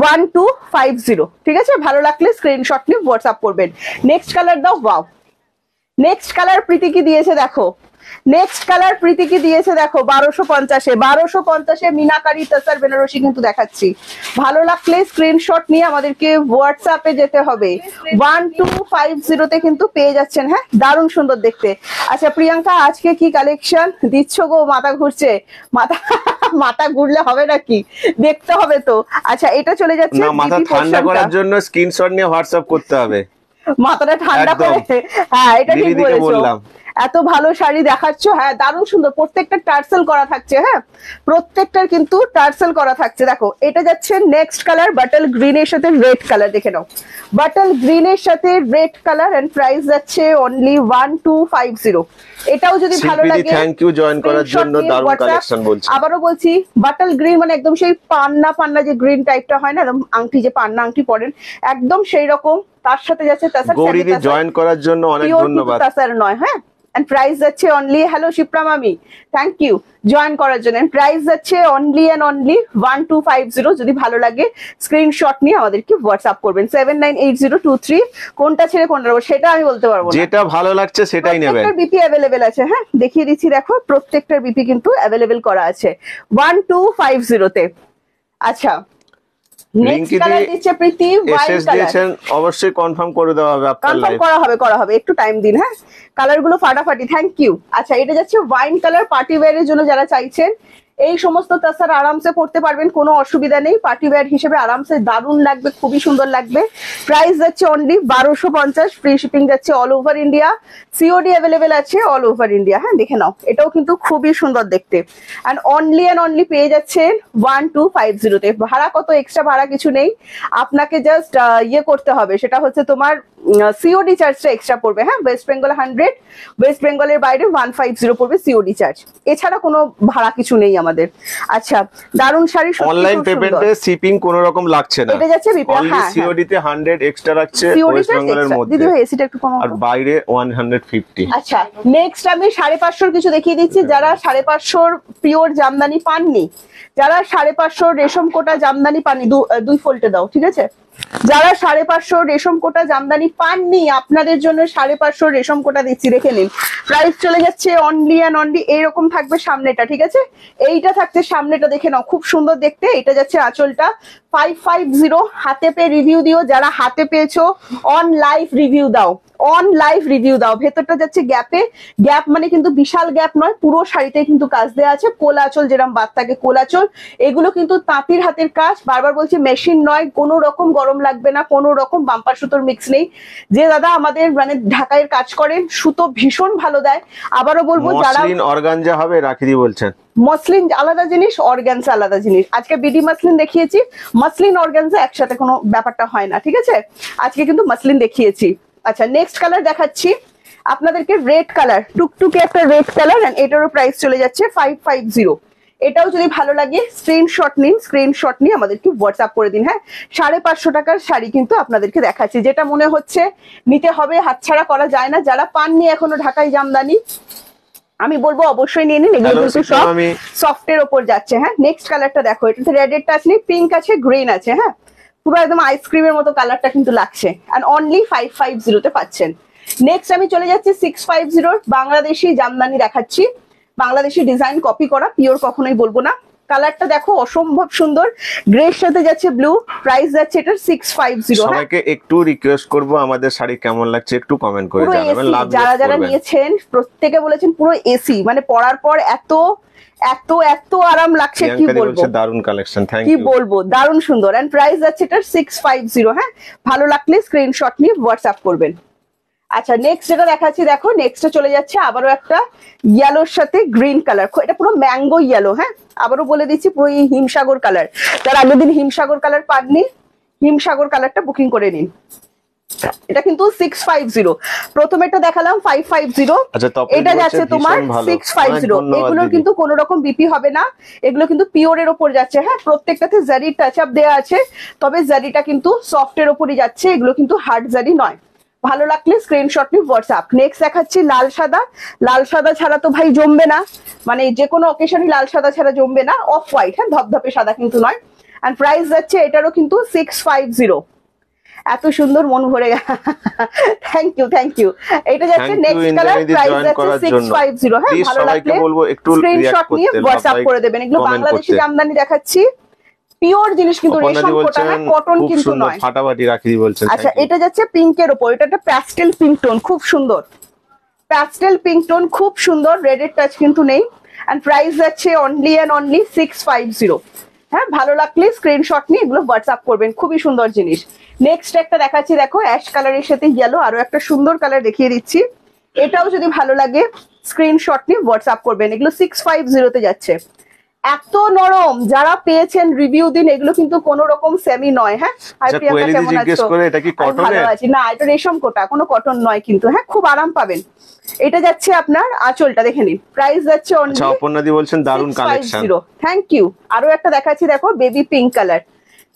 [SPEAKER 1] 1250। ঠিক আছে, ভালো লাগলে স্ক্রিনশট নিয়ে হোয়াটসঅ্যাপ করবেন। নেক্সট কালার দাও। ওয়াও, নেক্সট কালার প্রীতি কি দিয়েছে দেখো, নেক্সট কালার প্রীতি কি দিয়েছে দেখো, 1250 মিনাকারি তাসার বেনারসি কিন্তু দেখাচ্ছি। ভালো লাগলে স্ক্রিনশট নিয়ে আমাদেরকে হোয়াটসঅ্যাপে যেতে হবে। 1250 কিন্তু পেয়ে যাচ্ছেন। হ্যাঁ, দারুণ সুন্দর দেখতে। আচ্ছা প্রিয়াঙ্কা, আজকে কি কালেকশন দিচ্ছ গো? মাথা ঘুরছে, মাথা মাথা ঘুরলে হবে নাকি, দেখতে হবে তো। আচ্ছা, এটা চলে যাচ্ছে
[SPEAKER 2] না, মাথা ঠান্ডা করার জন্য স্ক্রিনশট নিয়ে হোয়াটসঅ্যাপ করতে হবে,
[SPEAKER 1] মাথাটা ঠান্ডা করে। হ্যাঁ, এটা ঠিক বলেছো, এত ভালো শাড়ি দেখাচ্ছ। হ্যাঁ, দারুণ সুন্দর, প্রত্যেকটা টার্সেল করা থাকছে। হ্যাঁ, প্রত্যেকটার কিন্তু টার্সেল করা থাকছে। দেখো, এটা যাচ্ছে নেক্সট কালার বাটল গ্রিন এর সাথে রেড কালার, দেখে নাও, বাটল গ্রিন এর সাথে রেড কালার। এন্ড প্রাইস যাচ্ছে অনলি 1250। এটাও যদি ভালো লাগে,
[SPEAKER 2] থ্যাংক ইউ জয়েন করার জন্য, দারুণ কালেকশন বলছি।
[SPEAKER 1] আবারও বলছি, বাটল গ্রিন মানে একদম সেই পান্না পান্না যে গ্রিন টাইপটা হয় না, একদম আংটি, যে পান্না আংটি পরেন, একদম সেই রকম। তার সাথে যাচ্ছে তাসার,
[SPEAKER 2] গৌরীদি জয়েন করার জন্য অনেক ধন্যবাদ।
[SPEAKER 1] তাসার নয়, হ্যাঁ। এন্ড প্রাইস যাচ্ছে অনলি, হ্যালো শিপ্রা মামি, থ্যাংক ইউ জয়েন করার জন্য। এন্ড প্রাইস যাচ্ছে অনলি এন্ড অনলি 1250। যদি ভালো লাগে স্ক্রিনশট নিয়ে আমাদেরকে হোয়াটসঅ্যাপ করবেন। 798023। কোনটা ছেড়ে কোনটা নেবো সেটা আমি বলতে পারবো না,
[SPEAKER 2] যেটা ভালো লাগছে সেটাই নেবেন।
[SPEAKER 1] প্রত্যেকটার বিপি অ্যাভেলেবেল আছে। হ্যাঁ, দেখিয়ে দিচ্ছি, দেখো প্রত্যেকটার বিপি কিন্তু অ্যাভেলেবেল করা আছে 1250 তে। আচ্ছা, নেক্সট কালার দিচ্ছে প্রীতি, ওয়াইন কালার।
[SPEAKER 2] অবশ্যই কনফার্ম করে দেওয়া হবে,
[SPEAKER 1] কনফার্ম করা হবে, একটু টাইম দিন। হ্যাঁ, কালার গুলো ফাটাফাটি, থ্যাংক ইউ। আচ্ছা, এটা যাচ্ছে ওয়াইন কালার, পার্টি ওয়্যারের জন্য যারা চাইছেন এই সমস্ত তাসার আরামসে পড়তে পারবেন, কোনো অসুবিধা নেই। পার্টি ওয়্যার হিসেবে আরামসে দারুণ লাগবে, খুবই সুন্দর লাগবে। প্রাইস যাচ্ছে অনলি 1250, ফ্রি শিপিং যাচ্ছে all over India, COD available আছে অল ওভার ইন্ডিয়া। হ্যাঁ, দেখে নাও, এটাও কিন্তু খুবই সুন্দর দেখতে। অ্যান্ড অনলি পেয়ে যাচ্ছেন 1250 তে। ভাড়া কত, এক্সট্রা ভাড়া কিছু নেই, আপনাকে জাস্ট ইয়ে করতে হবে, সেটা হচ্ছে তোমার সিওডি চার্জটা এক্সট্রা পড়বে। হ্যাঁ, ওয়েস্ট বেঙ্গল 100, ওয়েস্ট বেঙ্গলের বাইরে 150 পড়বে সিওডি চার্জ, এছাড়া কোনো ভাড়া কিছু নেই আমাদের। আচ্ছা, দারুণ শাড়ি,
[SPEAKER 2] অনলাইন পেমেন্টে শিপিং কোনো রকম লাগছে না,
[SPEAKER 1] এটা যাচ্ছে
[SPEAKER 2] হ্যাঁ, সিওডি তে 100 এক্সট্রা রাখছে ওয়েস্ট বেঙ্গলের মধ্যে।
[SPEAKER 1] দিদি ভাই এসিটা একটু কমাও,
[SPEAKER 2] আর বাইরে 150।
[SPEAKER 3] আচ্ছা, নেক্সট আমি 550 কিছু দেখিয়ে দিচ্ছি। যারা 550 পিওর জামদানি পাননি, যারা 550 রেশম কোটা জামদানি পাননি, দুই ফোল্টে দাও, ঠিক আছে। যারা 550 রেশম কোটা জামদানি পাননি, আপনাদের জন্য 550 রেশম কোটা দিচ্ছি, দেখে নিন। প্রাইস চলে যাচ্ছে অনলি অ্যান্ড অনলি, এইরকম থাকবে সামনেটা, ঠিক আছে, এইটা থাকছে সামনেটা, দেখে নাও, খুব সুন্দর দেখতে। এটা যাচ্ছে আঁচলটা, 550। হাতে পেয়ে রিভিউ দিও, যারা হাতে পেয়েছো অন লাইভ রিভিউ দাও, অন লাইভ রিভিউ দাও। ভেতরটা যাচ্ছে গ্যাপে, গ্যাপ মানে কিন্তু বিশাল গ্যাপ নয়, পুরো শাড়িতে কিন্তু কাজ দেওয়া আছে। কোলাচল যেরকম বাদ থাকে, কোলাচল, এগুলো কিন্তু তাঁতির হাতের কাজ। বারবার বলছি, মেশিন নয়, কোনো রকম গরম লাগবে না, কোনো রকম বাম্পার সুতোর মিক্স নেই। যে দাদা আমাদের মানে ঢাকাইয়ের কাজ করেন, সুতো ভীষণ ভালো দেয়। আবারও বলবো, যারা
[SPEAKER 2] মসলিন অর্গানজা হবে, রাখিদি বলছেন।
[SPEAKER 1] মসলিন আলাদা জিনিস, অর্গানজা আলাদা জিনিস। আজকে বিডি মসলিন দেখিয়েছি, মসলিন অর্গানজা একসাথে কোনো ব্যাপারটা হয় না, ঠিক আছে। আজকে কিন্তু মসলিন দেখিয়েছি। আচ্ছা, নেক্সট কালার দেখাচ্ছি আপনাদেরকে, রেড কালার, টুকটুকে একটা রেড কালার। এন্ড এটারও প্রাইস চলে যাচ্ছে 550। এটাও যদি ভালো লাগে স্ক্রিনশট নিন, স্ক্রিনশট নিয়ে আমাদেরকে হোয়াটসঅ্যাপ করে দিন। হ্যাঁ, 550 টাকার শাড়ি কিন্তু আপনাদেরকে দেখাচ্ছি, যেটা মনে হচ্ছে নিতে হবে, হাতছাড়া করা যায় না। যারা পাননি এখনো ঢাকাই জামদানি, আমি বলবো অবশ্যই নিয়ে নিন, এগুলো কিন্তু সব সফটের ওপর যাচ্ছে। হ্যাঁ, নেক্সট কালারটা দেখো, এটাতে রেডের টাচ নেই, পিঙ্ক আছে, গ্রিন আছে। হ্যাঁ, পুরো একদম আইসক্রিমের মতো কালারটা কিন্তু লাগছে। এন্ড অনলি 550 তে পাচ্ছেন। নেক্সট আমি চলে যাচ্ছি 650 বাংলাদেশি জামদানি দেখাচ্ছি, বাংলাদেশি ডিজাইন কপি করা, পিওর কখনোই বলবো না। কালারটা দেখো, অসম্ভব সুন্দর, গ্রের সাথে যাচ্ছে ব্লু। প্রাইস যাচ্ছে এটা 650।
[SPEAKER 2] সবাইকে একটু রিকোয়েস্ট করব, আমাদের শাড়ি কেমন লাগছে একটু কমেন্ট করে জানাবেন।
[SPEAKER 1] যারা যারা নিয়েছেন প্রত্যেকে বলেছেন পুরো এসি, মানে পরার পর এত এত এত আরাম লাগছে, কি বলবো,
[SPEAKER 2] দারুণ কালেকশন, থ্যাংক ইউ,
[SPEAKER 1] কি বলবো, দারুণ সুন্দর। এন্ড প্রাইস যাচ্ছে এটা 650। হ্যাঁ, ভালো লাগলে স্ক্রিনশট নিয়ে হোয়াটসঅ্যাপ করবেন।
[SPEAKER 3] আচ্ছা নেক্সট যেটা দেখাচ্ছি দেখো, নেক্সটে চলে যাচ্ছে আবারও একটা ইয়েলোর সাথে গ্রিন কালার, এটা পুরো ম্যাঙ্গো ইয়েলো। হ্যাঁ আবারও বলে দিচ্ছি পুরো এই হিমসাগর কালার, তার আগের দিন হিমসাগর কালার পাননি, হিমসাগর কালারটা বুকিং করে নিন। এটা কিন্তু 650, প্রথমেটা দেখালাম 550,
[SPEAKER 2] আচ্ছা
[SPEAKER 3] এটা যাচ্ছে তোমার 650। এগুলোর কিন্তু কোনো রকম বিপি হবে না, এগুলো কিন্তু পিওরের ওপর যাচ্ছে। হ্যাঁ প্রত্যেকটাতে জারি টাচ আপ দেওয়া আছে, তবে জারিটা কিন্তু সফটের ওপরই যাচ্ছে, এগুলো কিন্তু হার্ড জারি নয়। ভালো লাগলে স্ক্রিনশট নিয়ে হোয়াটসঅ্যাপ। নেক্সট দেখাচ্ছি লাল সাদা, লাল সাদা ছাড়া তো ভাই জমবে না, মানে যে কোনো অকেশনই লাল সাদা ছাড়া জমবে না। অফ হোয়াইট, হ্যাঁ ধপধপে সাদা কিন্তু নয়। এন্ড প্রাইস যাচ্ছে এটারও কিন্তু 650। এত সুন্দর, মন ভরে গেল, থ্যাংক ইউ থ্যাংক ইউ। এটা যাচ্ছে নেক্সট কালার, প্রাইস যাচ্ছে 650। হ্যাঁ ভালো লাগলে স্ক্রিনশট নিয়ে হোয়াটসঅ্যাপ করে দেবেন। এগুলো বাংলাদেশি জামদানি দেখাচ্ছি, পিওর জিনিস কিন্তু, রেশম কোটা না, কটন কিন্তু নয়।
[SPEAKER 2] ফাটাফাটি রাখি বলছেন।
[SPEAKER 3] আচ্ছা এটা যাচ্ছে পিঙ্কের উপর, এটা একটা প্যাস্টেল পিঙ্ক টোন, খুব সুন্দর প্যাস্টেল পিঙ্ক টোন, খুব সুন্দর, রেডের টাচ কিন্তু নেই। এন্ড প্রাইস যাচ্ছে অনলি এন্ড অনলি 650। হ্যাঁ ভালো লাগলে স্ক্রিনশট নিয়ে এগুলো হোয়াটসঅ্যাপ করবেন, খুবই সুন্দর জিনিস। নেক্সট একটা দেখাচ্ছি দেখো, অ্যাশ কালারের সাথে ইয়েলো, আরো একটা সুন্দর কালার দেখিয়ে দিচ্ছি। এটাও যদি ভালো লাগে স্ক্রিনশট নিয়ে হোয়াটসঅ্যাপ করবেন। এগুলো 650 তে যাচ্ছে। এত নরম, যারা পেয়েছেন রিভিউ দিন, এগুলো কিন্তু কোনো রকম সেমি নয়। হ্যাঁ আর প্রিয়াঙ্কা কেমন আছো?
[SPEAKER 2] এটা কি কটন?
[SPEAKER 3] ভালো আছি। না এটা রেশম কোটা, কোনো কটন নয় কিন্তু। হ্যাঁ খুব আরাম পাবেন। এটা যাচ্ছে আপনার আঁচলটা দেখে নিন, প্রাইস যাচ্ছে অনলি।
[SPEAKER 2] আচ্ছা অপর্ণাদি বলছেন দারুন কালেকশন,
[SPEAKER 3] থ্যাংক ইউ। আরো একটা দেখাচ্ছি দেখো, বেবি পিঙ্ক কালার,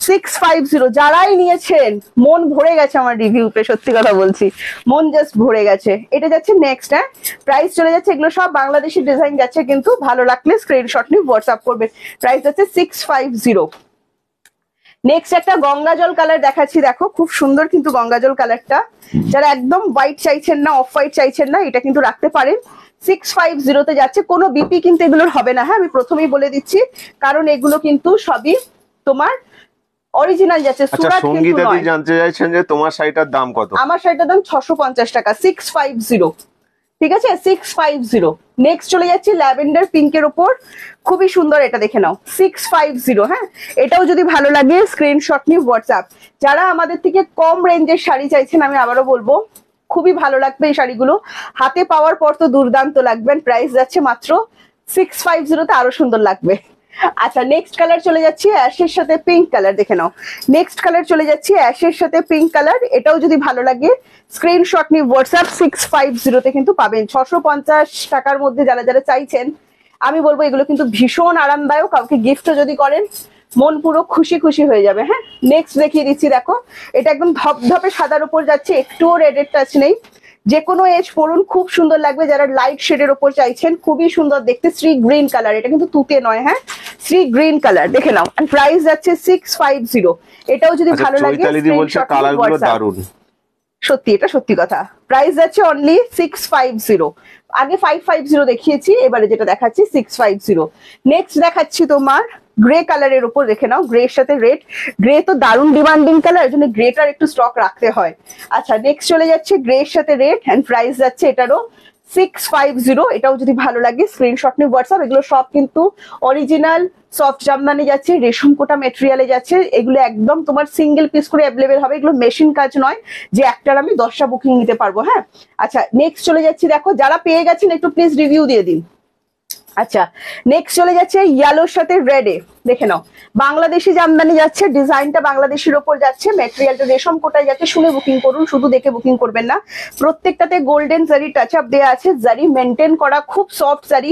[SPEAKER 3] 650। যারাই নিয়েছেন মন ভরে গেছে আমার রিভিউতে, সত্যি কথা বলছি, মন জাস্ট ভরে গেছে। এটা যাচ্ছে নেক্সট। হ্যাঁ প্রাইস চলে যাচ্ছে, এগুলো সব বাংলাদেশি ডিজাইন যাচ্ছে, কিন্তু ভালো লাগলে স্ক্রিনশট নিয়ে হোয়াটসঅ্যাপ করবেন। প্রাইস যাচ্ছে 650। নেক্সট একটা গঙ্গা জল কালার দেখাচ্ছি দেখো, খুব সুন্দর কিন্তু গঙ্গা জল কালারটা। যারা একদম হোয়াইট চাইছেন না, অফ হোয়াইট চাইছেন না, এটা কিন্তু রাখতে পারেন। 650 তে যাচ্ছে, কোনো বিপি কিন্তু এগুলোর হবে না। হ্যাঁ আমি প্রথমেই বলে দিচ্ছি, কারণ এগুলো কিন্তু সবই তোমার অরিজিনাল যাচ্ছে, সুরাত কিন্তু নয়।
[SPEAKER 2] সঙ্গীতাদি জানতে চাইছেন যে তোমার শাড়িটার দাম কত? আমার
[SPEAKER 3] শাড়িটার দাম 650 টাকা, 650। ঠিক আছে 650। নেক্সট চলে যাচ্ছি ল্যাভেন্ডার পিঙ্কের উপর, খুবই সুন্দর, এটা দেখে নাও 650। হ্যাঁ এটাও যদি ভালো লাগে স্ক্রিনশট নিয়ে হোয়াটসঅ্যাপ। যারা আমাদের থেকে কম রেঞ্জের শাড়ি চাইছেন, আমি আবারও বলবো খুবই ভালো লাগবে এই শাড়িগুলো, হাতে পাওয়ার পর তো দুর্দান্ত লাগবেন। প্রাইস যাচ্ছে মাত্র 650 তে, আরো সুন্দর লাগবে। আচ্ছা নেক্সট কালার চলে যাচ্ছি অ্যাশের সাথে পিঙ্ক কালার, দেখে নাও। নেক্সট কালার চলে যাচ্ছি অ্যাশের সাথে পিঙ্ক কালার, এটাও যদি ভালো লাগে স্ক্রিনশট নিয়ে হোয়াটসঅ্যাপ। 650 তে কিন্তু পাবেন। 650 টাকার মধ্যে যারা যারা চাইছেন, আমি বলবো এগুলো কিন্তু ভীষণ আরামদায়ক, কাউকে গিফটও যদি করেন মন পুরো খুশি খুশি হয়ে যাবে। হ্যাঁ নেক্সট দেখিয়ে দিচ্ছি দেখো, এটা একদম ধপধপে সাদার উপর যাচ্ছে, একটুও রেডের টাচ নেই, যে কোনো এজ পরুন খুব সুন্দর লাগবে। যারা লাইট শেডের উপর চাইছেন, খুবই সুন্দর দেখতে, শ্রী গ্রিন কালার, এটা কিন্তু তুতে নয়। হ্যাঁ শ্রী গ্রিন কালার দেখে নাও। প্রাইস যাচ্ছে 650। এটাও যদি ভালো লাগে সত্যি, এটা সত্যি কথা। প্রাইস যাচ্ছে অনলি 650। আগে 550 দেখিয়েছি, এবারে যেটা দেখাচ্ছি 650। নেক্সট দেখাচ্ছি তোমার গ্রে কালারের উপর, দেখে নাও, গ্রে এর সাথে রেড। গ্রে তো দারুণ ডিমান্ডিং কালার, এর জন্য গ্রেটার একটু স্টক রাখতে হয়। আচ্ছা নেক্সট চলে যাচ্ছে গ্রে এর সাথে রেড, এন্ড প্রাইস যাচ্ছে এটারও 650। এটাও যদি ভালো লাগে স্ক্রিনশট নিয়ে হোয়াটসঅ্যাপ। এগুলো সব কিন্তু অরিজিনাল সফট জামদানি যাচ্ছে, রেশম কোটা মেটেরিয়ালে যাচ্ছে। এগুলো একদম তোমার সিঙ্গেল পিস করে অ্যাভেলেবেল হবে, এগুলো মেশিন কাজ নয় যে একটার আমি 10টা বুকিং নিতে পারবো। হ্যাঁ আচ্ছা নেক্সট চলে যাচ্ছি দেখো, যারা পেয়ে গেছেন একটু প্লিজ রিভিউ দিয়ে দিন। আচ্ছা নেক্সট চলে যাচ্ছে ইয়েলোর সাথে রেডে, দেখে নাও, বাংলাদেশি জামদানি যাচ্ছে, ডিজাইনটা বাংলাদেশের ওপর যাচ্ছে, ম্যাটেরিয়ালটা রেশম কোটায় যাচ্ছে। শুনে বুকিং করুন, শুধু দেখে বুকিং করবেন না। প্রত্যেকটাতে গোল্ডেন জারি টাচ আপ দেওয়া আছে, জারি মেনটেন করা, খুব সফট জারি,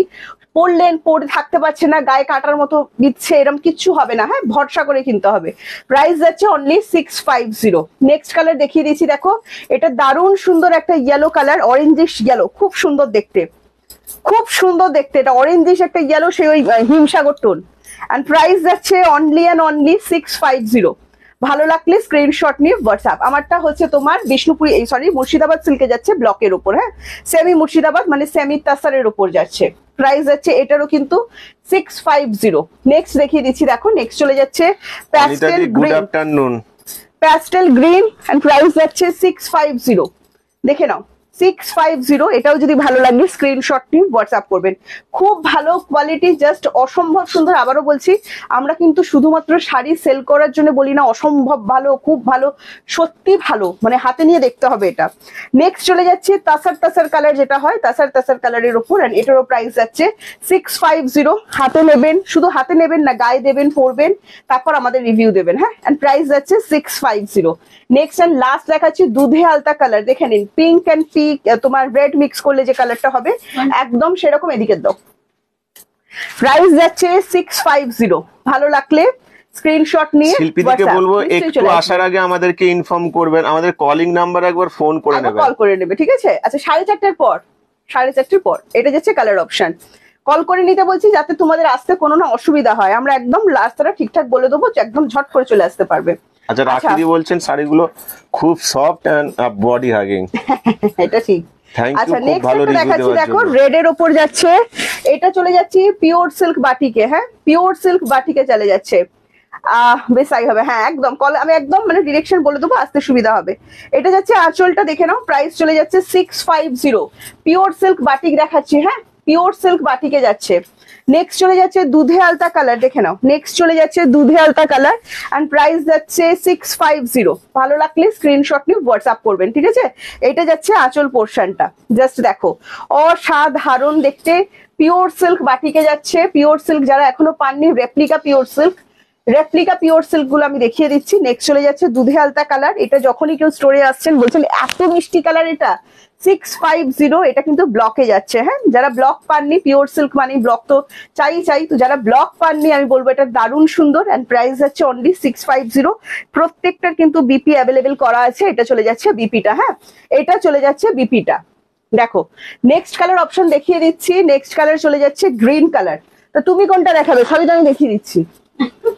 [SPEAKER 3] পরলেন পরে থাকতে পারছে না, গায়ে কাটার মতো দিচ্ছে, এরকম কিচ্ছু হবে না। হ্যাঁ ভরসা করে কিনতে হবে। প্রাইস যাচ্ছে অনলি 650। নেক্সট কালার দেখিয়ে দিচ্ছি দেখো, এটা দারুণ সুন্দর একটা ইয়েলো কালার, অরেঞ্জিশ ইয়েলো, খুব সুন্দর দেখতে, খুব সুন্দর দেখতে। এটা অরেঞ্জিশ একটা ইয়েলো, সেই ওই হিমসাগর টোন। এন্ড প্রাইস যাচ্ছে অনলি এন্ড অনলি 650। ভালো লাগলে স্ক্রিনশট নিয়ে হোয়াটসঅ্যাপ। আমারটা হচ্ছে তোমার বিষ্ণুপুর, সরি মুর্শিদাবাদ সিল্কে যাচ্ছে, ব্লকের উপর। হ্যাঁ সেমি মুর্শিদাবাদ মানে সেমি তাসারের উপর যাচ্ছে। প্রাইস যাচ্ছে এটারও কিন্তু 650। নেক্সট দেখিয়ে দিচ্ছি দেখো, নেক্সট চলে যাচ্ছে pastel green, pastel green, and price যাচ্ছে 650। দেখে নাও 650। এটাও যদি ভালো লাগে স্ক্রিনশট নিয়ে হোয়াটসঅ্যাপ করবেন। খুব ভালো কোয়ালিটি, জাস্ট অসম্ভব সুন্দর। আবারও বলছি, আমরা কিন্তু শুধুমাত্র শাড়ি সেল করার জন্য বলি না, অসম্ভব ভালো, খুব ভালো, সত্যি ভালো, মানে হাতে নিয়ে দেখতে হবে এটা। নেক্সট চলে যাচ্ছে তাসার কালার, যেটা হয় তাসার কালারের উপর, এন্ড এটারও প্রাইস যাচ্ছে 650। হাতে নেবেন, শুধু হাতে নেবেন না, গায়ে দেবেন, পরবেন, তারপর আমাদের রিভিউ দেবেন, হ্যাঁ। এন্ড প্রাইস যাচ্ছে 650। নেক্সট এন্ড লাস্ট দেখাচ্ছি দুধে আলতা কালার, দেখে নিন, পিঙ্ক এন্ড পিঙ্ক, তোমার রেড মিক্স করলে যে কালারটা হবে একদম সেরকম। এদিকে দাও, প্রাইস যাচ্ছে 650। ভালো লাগলে স্ক্রিনশট নিয়ে
[SPEAKER 2] শিল্পীদিকে বলবো একটু আসার আগে আমাদেরকে ইনফর্ম করবেন, আমাদের কলিং নাম্বার একবার ফোন করে নেবেন,
[SPEAKER 3] কল করে নেবে, ঠিক আছে? আচ্ছা, 4:30 পর, 4:30 পর এটা যাচ্ছে কালার অপশন। কল করে নিতে বলছি, যাতে তোমাদের আসতে কোনো না অসুবিধা হয়। আমরা একদম রাস্তাটা ঠিকঠাক বলে দেবো, একদম ঝট করে চলে আসতে পারবে।
[SPEAKER 2] আচ্ছা, রাখিদি বলছেন শাড়িগুলো খুব সফট এন্ড বডি হাগিং।
[SPEAKER 3] এটা ঠিক।
[SPEAKER 2] থ্যাংক ইউ,
[SPEAKER 3] আচ্ছা,
[SPEAKER 2] খুব
[SPEAKER 3] নেক্সট
[SPEAKER 2] ভালো
[SPEAKER 3] একটা
[SPEAKER 2] রিভিউ
[SPEAKER 3] দেখাচ্ছি,
[SPEAKER 2] দেওয়ার
[SPEAKER 3] দেখো
[SPEAKER 2] জন্য।
[SPEAKER 3] রেড এর উপর যাচ্ছে, এটা চলে যাচ্ছে পিওর সিল্ক বাটিকে, হ্যাঁ, পিওর সিল্ক বাটিকে চলে যাচ্ছে। বেসাই হবে, হ্যাঁ একদম। আমি একদম মানে ডিরেকশন বলে দেবো, আসতে সুবিধা হবে। এটা যাচ্ছে আঁচলটা, দেখে নাও, প্রাইস চলে যাচ্ছে 650। পিওর সিল্ক বাটিক দেখাচ্ছি, হ্যাঁ, পিওর সিল্ক বাটিকে যাচ্ছে। নেক্সট চলে যাচ্ছে দুধে আলতা কালার, দেখে নাও, নেক্সট চলে যাচ্ছে দুধে আলতা কালার, এন্ড প্রাইস যাচ্ছে 650। ভালো লাগলে স্ক্রিনশট নিয়ে হোয়াটসঅ্যাপ করবেন, ঠিক আছে? এটা যাচ্ছে আঁচল পোর্শনটা, জাস্ট দেখো, অসাধারণ দেখতে। পিওর সিল্ক বাটিকে যাচ্ছে, পিওর সিল্ক যারা এখনো পাননি, রেপ্লিকা পিওর সিল্ক গুলো আমি দেখিয়ে দিচ্ছি। নেক্সট চলে যাচ্ছে দুধে আলতা কালার, এটা যখনই কেউ স্টোরে আসছেন বলছেন এত মিষ্টি কালার, এটা 650। এটা কিন্তু ব্লকে যাচ্ছে, হ্যাঁ, যারা ব্লক পাননি, পিওর সিল্ক মানে ব্লক তো চাই, তো যারা ব্লক পাননি আমি বলবো এটা দারুণ সুন্দর। এন্ড প্রাইস যাচ্ছে অনলি 650। প্রত্যেকটার কিন্তু বিপি অ্যাভেলেবেল করা আছে। এটা চলে যাচ্ছে বিপিটা, হ্যাঁ, এটা চলে যাচ্ছে বিপিটা। দেখো, নেক্সট কালার অপশন দেখিয়ে দিচ্ছি। নেক্সট কালার চলে যাচ্ছে গ্রিন কালার। তো তুমি কোনটা দেখাবে? সবই তো আমি দেখিয়ে দিচ্ছি।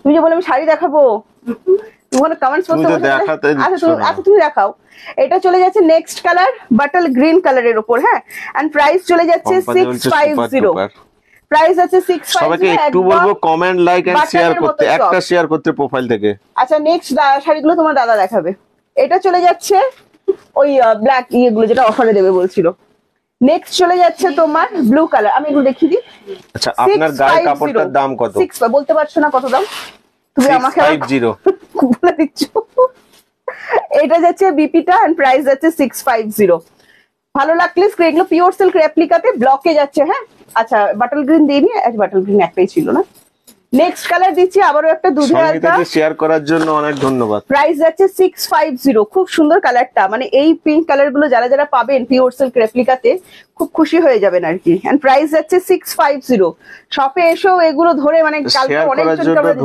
[SPEAKER 3] তুমি যে বলে আমি শাড়ি দেখাবো, তুমি কমেন্টস করতে বলছো। আচ্ছা, তুমি দেখাও। এটা চলে যাচ্ছে নেক্সট কালার বাটল গ্রিন কালারের উপর, হ্যাঁ, এন্ড প্রাইস চলে যাচ্ছে 650। প্রাইস আছে 650।
[SPEAKER 2] সবাইকে একটু বলবো কমেন্ট, লাইক এন্ড শেয়ার করতে, একটা শেয়ার করতে প্রোফাইল থেকে।
[SPEAKER 3] আচ্ছা, নেক্সট শাড়িগুলো তোমার দাদা দেখাবে। এটা চলে যাচ্ছে ওই ব্ল্যাক ইয়েগুলো যেটা অফারে দেবে বলছিল। নেক্সট চলে যাচ্ছে তোমার ব্লু কালার, আমি এগুলো দেখিয়ে দিই।
[SPEAKER 2] আচ্ছা, আপনার গায়ে কাপড়টার দাম কত?
[SPEAKER 3] 6 বলতে পারছো না কত দাম তুমি আমাকে
[SPEAKER 2] 650
[SPEAKER 3] বলে দিচ্ছ। এটা যাচ্ছে বিপিটা, এন্ড প্রাইস যাচ্ছে 650। ভালো লাগলে এগুলো পিওর সিল্ক রেপ্লিকাতে ব্লকে যাচ্ছে, হ্যাঁ। আচ্ছা, বাটল গ্রিন দিইনি, বাটল গ্রিন একটাই ছিল না। নেক্সট কালার দিচ্ছি আবারও একটা দুধে আলতা,
[SPEAKER 2] শেয়ার করার জন্য অনেক ধন্যবাদ।
[SPEAKER 3] প্রাইস যাচ্ছে 650। খুব সুন্দর কালারটা, মানে এই পিঙ্ক কালার গুলো যারা যারা পাবেন পিওর সিল্ক রেপ্লিকাতে খুব খুশি হয়ে যাবেন আর কি। এন্ড প্রাইস যাচ্ছে 650। শপে এসেও এগুলো ধরে মানে কালকে অনেক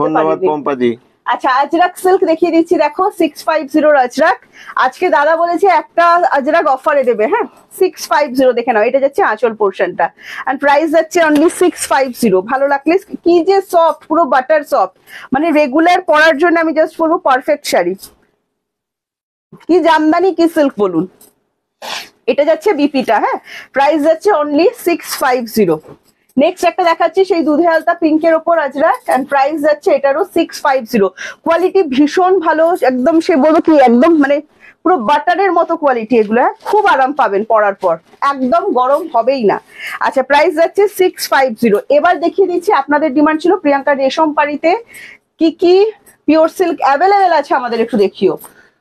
[SPEAKER 2] ধন্যবাদ পম্পাদি।
[SPEAKER 3] আচ্ছা, আজরাক সিল্ক দেখিয়ে দিচ্ছি, দেখো 650 আজরাক। আজকে দাদা বলেছে একটা আজরাক অফারে দেবে, হ্যাঁ, 650 দেখে নাও। এটা যাচ্ছে আঁচল পোর্শনটা, এন্ড প্রাইস যাচ্ছে অনলি 650। ভালো লাগলে, কি যে সফট, পুরো বাটার সফট, মানে রেগুলার পরার জন্য আমি জাস্ট বলবো পারফেক্ট শাড়ি। কি জামদানি কি সিল্ক বলুন। এটা যাচ্ছে বিপিটা, হ্যাঁ, প্রাইস যাচ্ছে অনলি 650। নেক্সট একটা দেখাচ্ছি সেই দুধে আলতা পিঙ্কের ওপর আজরাক, এন্ড প্রাইস যাচ্ছে এটারও 650। কোয়ালিটি ভীষণ ভালো, একদম সে বলবো কি একদম মানে পুরো বাটারের মতো কোয়ালিটি এগুলো, খুব আরাম পাবেন পরার পর, একদম গরম হবেই না। আচ্ছা, প্রাইস যাচ্ছে 650। এবার দেখিয়ে দিচ্ছি, আপনাদের ডিমান্ড ছিল প্রিয়াঙ্কা রেশম পাড়িতে কি কি পিওর সিল্ক অ্যাভেলেবেল আছে আমাদের একটু দেখিও।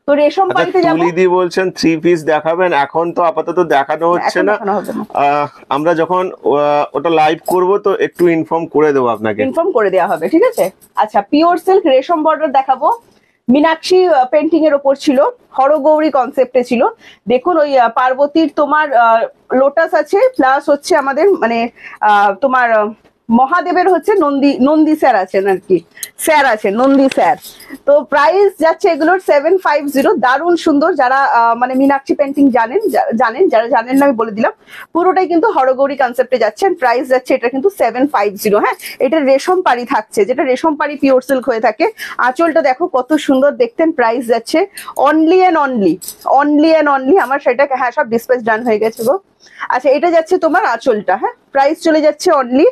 [SPEAKER 3] তো রেশম পাড়িতে যাবো।
[SPEAKER 2] তুলিদি বলছেন 3 পিস দেখাবেন, এখন তো আপাতত দেখানো হচ্ছে না। আমরা যখন ওটা লাইভ করব তো একটু ইনফর্ম করে দেবো আপনাকে,
[SPEAKER 3] ইনফর্ম করে দেওয়া হবে, ঠিক আছে? আচ্ছা, পিওর সিল্ক রেশম বর্ডার দেখাবো। মীনাক্ষী পেন্টিং এর ওপর ছিল, হরগৌরী কনসেপ্টে ছিল। দেখুন, ওই পার্বতীর তোমার লোটাস আছে, প্লাস হচ্ছে আমাদের মানে তোমার মহাদেবের হচ্ছে নন্দী স্যার আছেন আর কি, স্যার আছেন নন্দী স্যার। তো প্রাইস যাচ্ছে এগুলোর 750। দারুণ সুন্দর। যারা মানে মীনাক্ষী পেন্টিং জানেন, যারা জানেন না আমি বলে দিলাম, পুরোটাই কিন্তু হরগৌরী কনসেপ্টে যাচ্ছে। প্রাইস যাচ্ছে এটা কিন্তু 750, হ্যাঁ। এটা রেশম পাড়ি থাকছে, যেটা রেশম পাড়ি পিওর সিল্ক হয়ে থাকে। আঁচলটা দেখো কত সুন্দর দেখতেন। প্রাইস যাচ্ছে অনলি অ্যান্ড অনলি আমার সেটাকে, হ্যাঁ, সব ডিসপ্যাচ ডান হয়ে গেছে গো। আচ্ছা, এটা যাচ্ছে তোমার আঁচলটা, হ্যাঁ, প্রাইস চলে যাচ্ছে অনলি